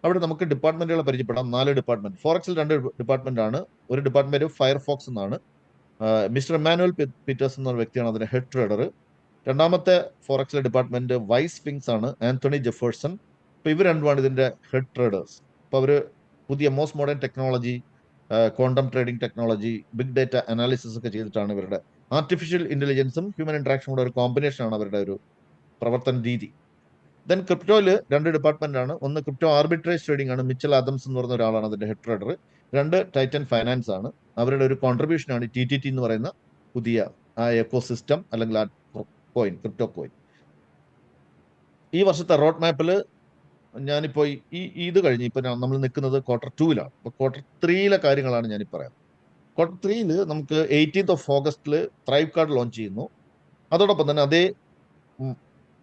അവിടെ നമുക്ക് ഡിപ്പാർട്ട്മെന്റുകളെ പരിചയപ്പെടാം. 4 ഡിപ്പാർട്ട്മെന്റ്. ഫോറക്സിൽ 2 ഡിപ്പാർട്ട്മെന്റ് ആണ്. ഒരു ഡിപ്പാർട്ട്മെന്റ് ഫയർഫോക്സ് എന്നാണ്. മിസ്റ്റർ എമാനുവൽ പീറ്റേഴ്സ് എന്ന വ്യക്തിയാണ് അതിന്റെ ഹെഡ് ട്രേഡർ. രണ്ടാമത്തെ ഫോറക്സിലെ ഡിപ്പാർട്ട്മെന്റ് വൈസ് ഫിങ്സ് ആണ്, ആന്റണി ജെഫേഴ്സൺ. ഇപ്പൊ ഇവർ രണ്ടുമാണ് ഇതിന്റെ ഹെഡ് ട്രേഡേഴ്സ്. അപ്പൊ അവര് പുതിയ most modern technology, quantum trading technology, big data analysis ഒക്കെ ചെയ്തിട്ടാണ് ഇവരുടെ ആർട്ടിഫിഷ്യൽ ഇന്റലിജൻസും ഹ്യൂമൻ ഇന്ററാക്ഷനും കൂടെ ഒരു കോമ്പിനേഷൻ ആണ് അവരുടെ ഒരു പ്രവർത്തന രീതി. ദെൻ ക്രിപ്റ്റോയിൽ 2 ഡിപ്പാർട്ട്മെന്റ് ആണ്. ഒന്ന് ക്രിപ്റ്റോ ആർബിട്രേജ് ട്രേഡിംഗ് ആണ്, മിച്ചൽ ആദംസ് എന്ന് പറയുന്ന ഒരാളാണ് അതിന്റെ ഹെഡ് ട്രേഡർ. 2 ടൈറ്റൻ ഫൈനാൻസ് ആണ്. അവരുടെ ഒരു കോൺട്രിബ്യൂഷൻ ആണ് TTT എന്ന് പറയുന്ന പുതിയ ആ എക്കോ സിസ്റ്റം അല്ലെങ്കിൽ ആ കോയിൻ, ക്രിപ്റ്റോ കോയിൻ. ഈ വർഷത്തെ റോഡ് മാപ്പിൽ ഞാനിപ്പോ ഇത് കഴിഞ്ഞ് ഇപ്പൊ നമ്മൾ നിൽക്കുന്നത് Q2 അപ്പൊ Q3 കാര്യങ്ങളാണ് ഞാനിപ്പോ പറയാം. Q3 നമുക്ക് 18 ഓഗസ്റ്റിൽ ത്രൈവ് കാർഡ് ലോഞ്ച് ചെയ്യുന്നു. അതോടൊപ്പം തന്നെ അതേ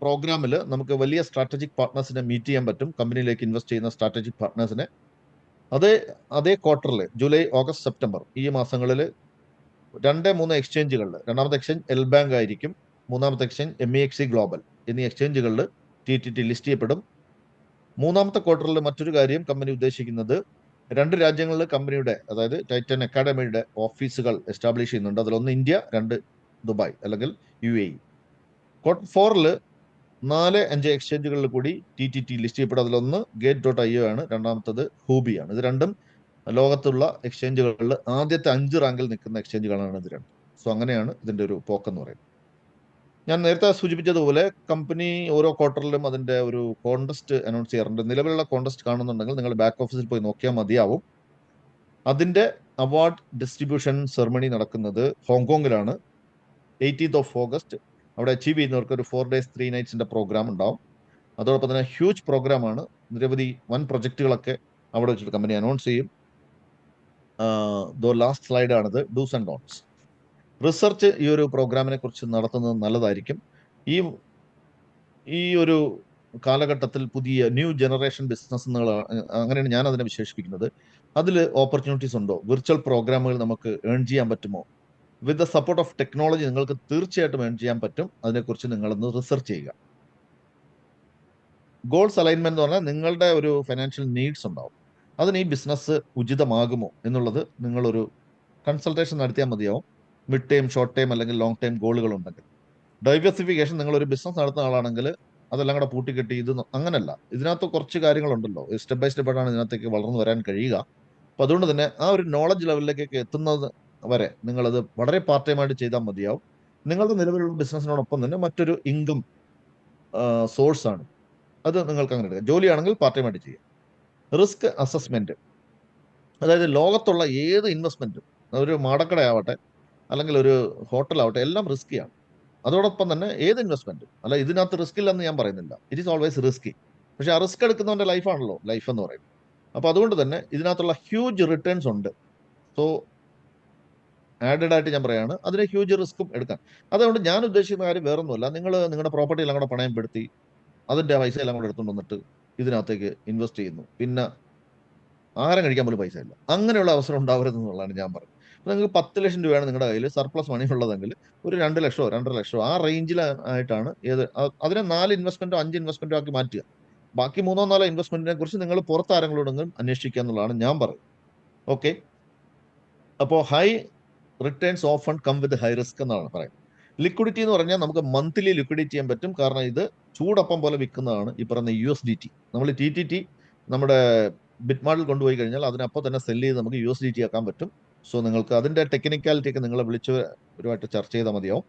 പ്രോഗ്രാമിൽ നമുക്ക് വലിയ സ്ട്രാറ്റജിക് പാർട്ട്നേഴ്സിനെ മീറ്റ് ചെയ്യാൻ പറ്റും. കമ്പനിയിലേക്ക് ഇൻവെസ്റ്റ് ചെയ്യുന്ന സ്ട്രാറ്റജിക് പാർട്ട്നേഴ്സിനെ അതേ ക്വാർട്ടറിൽ, ജൂലൈ, ഓഗസ്റ്റ്, സെപ്റ്റംബർ ഈ മാസങ്ങളിൽ 2-3 എക്സ്ചേഞ്ചുകളിൽ, രണ്ടാമത്തെ എക്സ്ചേഞ്ച് എൽ ബാങ്ക് ആയിരിക്കും, മൂന്നാമത്തെ എക്സ്ചേഞ്ച് MEXC ഗ്ലോബൽ എന്നീ എക്സ്ചേഞ്ചുകളിൽ TTT ലിസ്റ്റ് ചെയ്യപ്പെടും. മൂന്നാമത്തെ ക്വാർട്ടറിൽ മറ്റൊരു കാര്യം കമ്പനി ഉദ്ദേശിക്കുന്നത് 2 രാജ്യങ്ങളിൽ കമ്പനിയുടെ, അതായത് ടൈറ്റൻ അക്കാഡമിയുടെ ഓഫീസുകൾ എസ്റ്റാബ്ലിഷ് ചെയ്യുന്നുണ്ട്. അതിലൊന്ന് ഇന്ത്യ, 2 ദുബായ് അല്ലെങ്കിൽ UAE. Q4 4-5 എക്സ്ചേഞ്ചുകളിൽ കൂടി TTT ലിസ്റ്റ് ചെയ്യപ്പെടും. അതിലൊന്ന് Gate.io ആണ്, രണ്ടാമത്തത് ഹൂബി ആണ്. ഇത് രണ്ടും ലോകത്തുള്ള എക്സ്ചേഞ്ചുകളിൽ ആദ്യത്തെ 5 റാങ്കിൽ നിൽക്കുന്ന എക്സ്ചേഞ്ചുകളാണ് ഇത് രണ്ടും. സോ അങ്ങനെയാണ് ഇതിന്റെ ഒരു പോക്കെന്ന് പറയുന്നത്. ഞാൻ നേരത്തെ സൂചിപ്പിച്ചതുപോലെ കമ്പനി ഓരോ ക്വാർട്ടറിലും അതിന്റെ ഒരു കോൺടെസ്റ്റ് അനൗൺസ് ചെയ്യാറുണ്ട്. നിലവിലുള്ള കോൺടെസ്റ്റ് കാണുന്നുണ്ടെങ്കിൽ നിങ്ങൾ ബാക്ക് ഓഫീസിൽ പോയി നോക്കിയാൽ മതിയാവും. അതിന്റെ അവാർഡ് ഡിസ്ട്രിബ്യൂഷൻ സെറമണി നടക്കുന്നത് ഹോങ്കോങ്ങിലാണ് 18 ഓഗസ്റ്റ്. അവിടെ അച്ചീവ് ചെയ്യുന്നവർക്ക് ഒരു 4 days 3 nights പ്രോഗ്രാം ഉണ്ടാവും. അതോടൊപ്പം തന്നെ ഹ്യൂജ് പ്രോഗ്രാമാണ്. നിരവധി വൻ പ്രൊജക്ടുകളൊക്കെ അവിടെ വെച്ചിട്ട് കമ്പനി അനൗൺസ് ചെയ്യും. ലാസ്റ്റ് സ്ലൈഡ് ആണിത്, ഡൂസ് ആൻഡ് ഡോൺസ്. റിസർച്ച് ഈ ഒരു പ്രോഗ്രാമിനെ കുറിച്ച് നടത്തുന്നത് നല്ലതായിരിക്കും. ഈ ഒരു കാലഘട്ടത്തിൽ പുതിയ ന്യൂ ജനറേഷൻ ബിസിനസ് അങ്ങനെയാണ് ഞാൻ അതിനെ വിശേഷിപ്പിക്കുന്നത്. അതിൽ ഓപ്പർച്യൂണിറ്റീസ് ഉണ്ടോ? വിർച്വൽ പ്രോഗ്രാമുകൾ നമുക്ക് ഏൺ ചെയ്യാൻ പറ്റുമോ? With the support of technology നിങ്ങൾക്ക് തീർച്ചയായിട്ടും ഏൺ ചെയ്യാൻ പറ്റും. അതിനെക്കുറിച്ച് നിങ്ങളൊന്ന് റിസർച്ച് ചെയ്യുക. ഗോൾസ് അലൈൻമെന്റ് എന്ന് പറഞ്ഞാൽ നിങ്ങളുടെ ഒരു ഫൈനാൻഷ്യൽ നീഡ്സ് ഉണ്ടാവും. അതിന് ഈ ബിസിനസ് ഉചിതമാകുമോ എന്നുള്ളത് നിങ്ങളൊരു കൺസൾട്ടേഷൻ നടത്തിയാൽ മതിയാവും. മിഡ് ടൈം, ഷോർട്ട് ടൈം അല്ലെങ്കിൽ ലോങ് ടൈം ഗോളുകൾ ഉണ്ടെങ്കിൽ. ഡൈവേഴ്സിഫിക്കേഷൻ, നിങ്ങളൊരു ബിസിനസ് നടത്തുന്ന ആളാണെങ്കിൽ അതെല്ലാം കൂടെ പൂട്ടിക്കെട്ടി ഇത് അങ്ങനല്ല. ഇതിനകത്ത് കുറച്ച് കാര്യങ്ങളുണ്ടല്ലോ, സ്റ്റെപ്പ് ബൈ സ്റ്റെപ്പ് ആയിട്ടാണ് ഇതിനകത്തേക്ക് വളർന്നു വരാൻ കഴിയുക. അപ്പൊ അതുകൊണ്ട് തന്നെ ആ ഒരു നോളജ് ലെവലിലേക്കൊക്കെ എത്തുന്നത് വരെ നിങ്ങളത് വളരെ പാർട്ട് ടൈം ആയിട്ട് ചെയ്താൽ മതിയാവും. നിങ്ങളുടെ നിലവിലുള്ള ബിസിനസ്സിനോടൊപ്പം തന്നെ മറ്റൊരു ഇൻകം സോഴ്സ് ആണ് അത്. നിങ്ങൾക്ക് അങ്ങനെ എടുക്കാം. ജോലിയാണെങ്കിൽ പാർട്ട് ടൈം ആയിട്ട് ചെയ്യാം. റിസ്ക് അസസ്മെന്റ്, അതായത് ലോകത്തുള്ള ഏത് ഇൻവെസ്റ്റ്മെന്റും, ഒരു മാടക്കടയാവട്ടെ അല്ലെങ്കിൽ ഒരു ഹോട്ടലാവട്ടെ, എല്ലാം റിസ്കിയാണ്. അതോടൊപ്പം തന്നെ ഏത് ഇൻവെസ്റ്റ്മെന്റും, അല്ല ഇതിനകത്ത് റിസ്ക് ഇല്ലെന്ന് ഞാൻ പറയുന്നില്ല, ഇറ്റ് ഈസ് ഓൾവേസ് റിസ്കി. പക്ഷെ ആ റിസ്ക് എടുക്കുന്നവന്റെ ലൈഫാണല്ലോ ലൈഫ് എന്ന് പറയുന്നത്. അപ്പൊ അതുകൊണ്ട് തന്നെ ഇതിനകത്തുള്ള ഹ്യൂജ് റിട്ടേൺസ് ഉണ്ട്. സോ ആഡഡ് ആയിട്ട് ഞാൻ പറയാണ്, അതിന് ഹ്യൂജ് റിസ്ക്കും എടുക്കാൻ. അതുകൊണ്ട് ഞാൻ ഉദ്ദേശിക്കുന്ന കാര്യം വേറൊന്നുമല്ല, നിങ്ങൾ നിങ്ങളുടെ പ്രോപ്പർട്ടി എല്ലാം കൂടെ പണയപ്പെടുത്തി അതിന്റെ പൈസ എല്ലാം കൂടെ എടുത്തുകൊണ്ട് വന്നിട്ട് ഇതിനകത്തേക്ക് ഇൻവെസ്റ്റ് ചെയ്യുന്നു, പിന്നെ ആഹാരം കഴിക്കാൻ പോലും പൈസ ഇല്ല. അങ്ങനെയുള്ള അവസരം ഉണ്ടാവരുത് എന്നുള്ളതാണ് ഞാൻ പറഞ്ഞത്. നിങ്ങൾക്ക് 10 ലക്ഷം രൂപയാണ് നിങ്ങളുടെ കയ്യിൽ സർപ്ലസ് മണി ഉള്ളതെങ്കിൽ ഒരു 2 ലക്ഷമോ 2.5 ലക്ഷമോ ആ റേഞ്ചിൽ ആയിട്ടാണ് അതിനെ 4 ഇൻവെസ്റ്റ്മെന്റോ 5 ഇൻവെസ്റ്റ്മെന്റോ ആക്കി മാറ്റുക. ബാക്കി 3-4 ഇൻവെസ്റ്റ്മെന്റിനെ കുറിച്ച് നിങ്ങൾ പുറത്താരെങ്കിലോടെങ്കിലും അന്വേഷിക്കുക എന്നുള്ളതാണ് ഞാൻ പറയുന്നത്. ഓക്കെ. അപ്പോൾ high returns often come with high risk എന്നാണ് പറയുന്നത്. ലിക്വിഡിറ്റി എന്ന് പറഞ്ഞാൽ നമുക്ക് മന്ത്ലി ലിക്വിഡേറ്റ് ചെയ്യാൻ പറ്റും. കാരണം ഇത് ചൂടപ്പം പോലെ വിൽക്കുന്നതാണ് ഈ പറയുന്ന USDT. നമ്മൾ TTT നമ്മുടെ ബിറ്റ്മാർട്ടിൽ കൊണ്ടുപോയി കഴിഞ്ഞാൽ അതിനപ്പോൾ തന്നെ സെല് ചെയ്ത് നമുക്ക് USDT ആക്കാൻ പറ്റും. സോ നിങ്ങൾക്ക് അതിന്റെ ടെക്നിക്കാലിറ്റി ഒക്കെ നിങ്ങളെ വിളിച്ചവരുമായിട്ട് ചർച്ച ചെയ്താൽ മതിയാവും.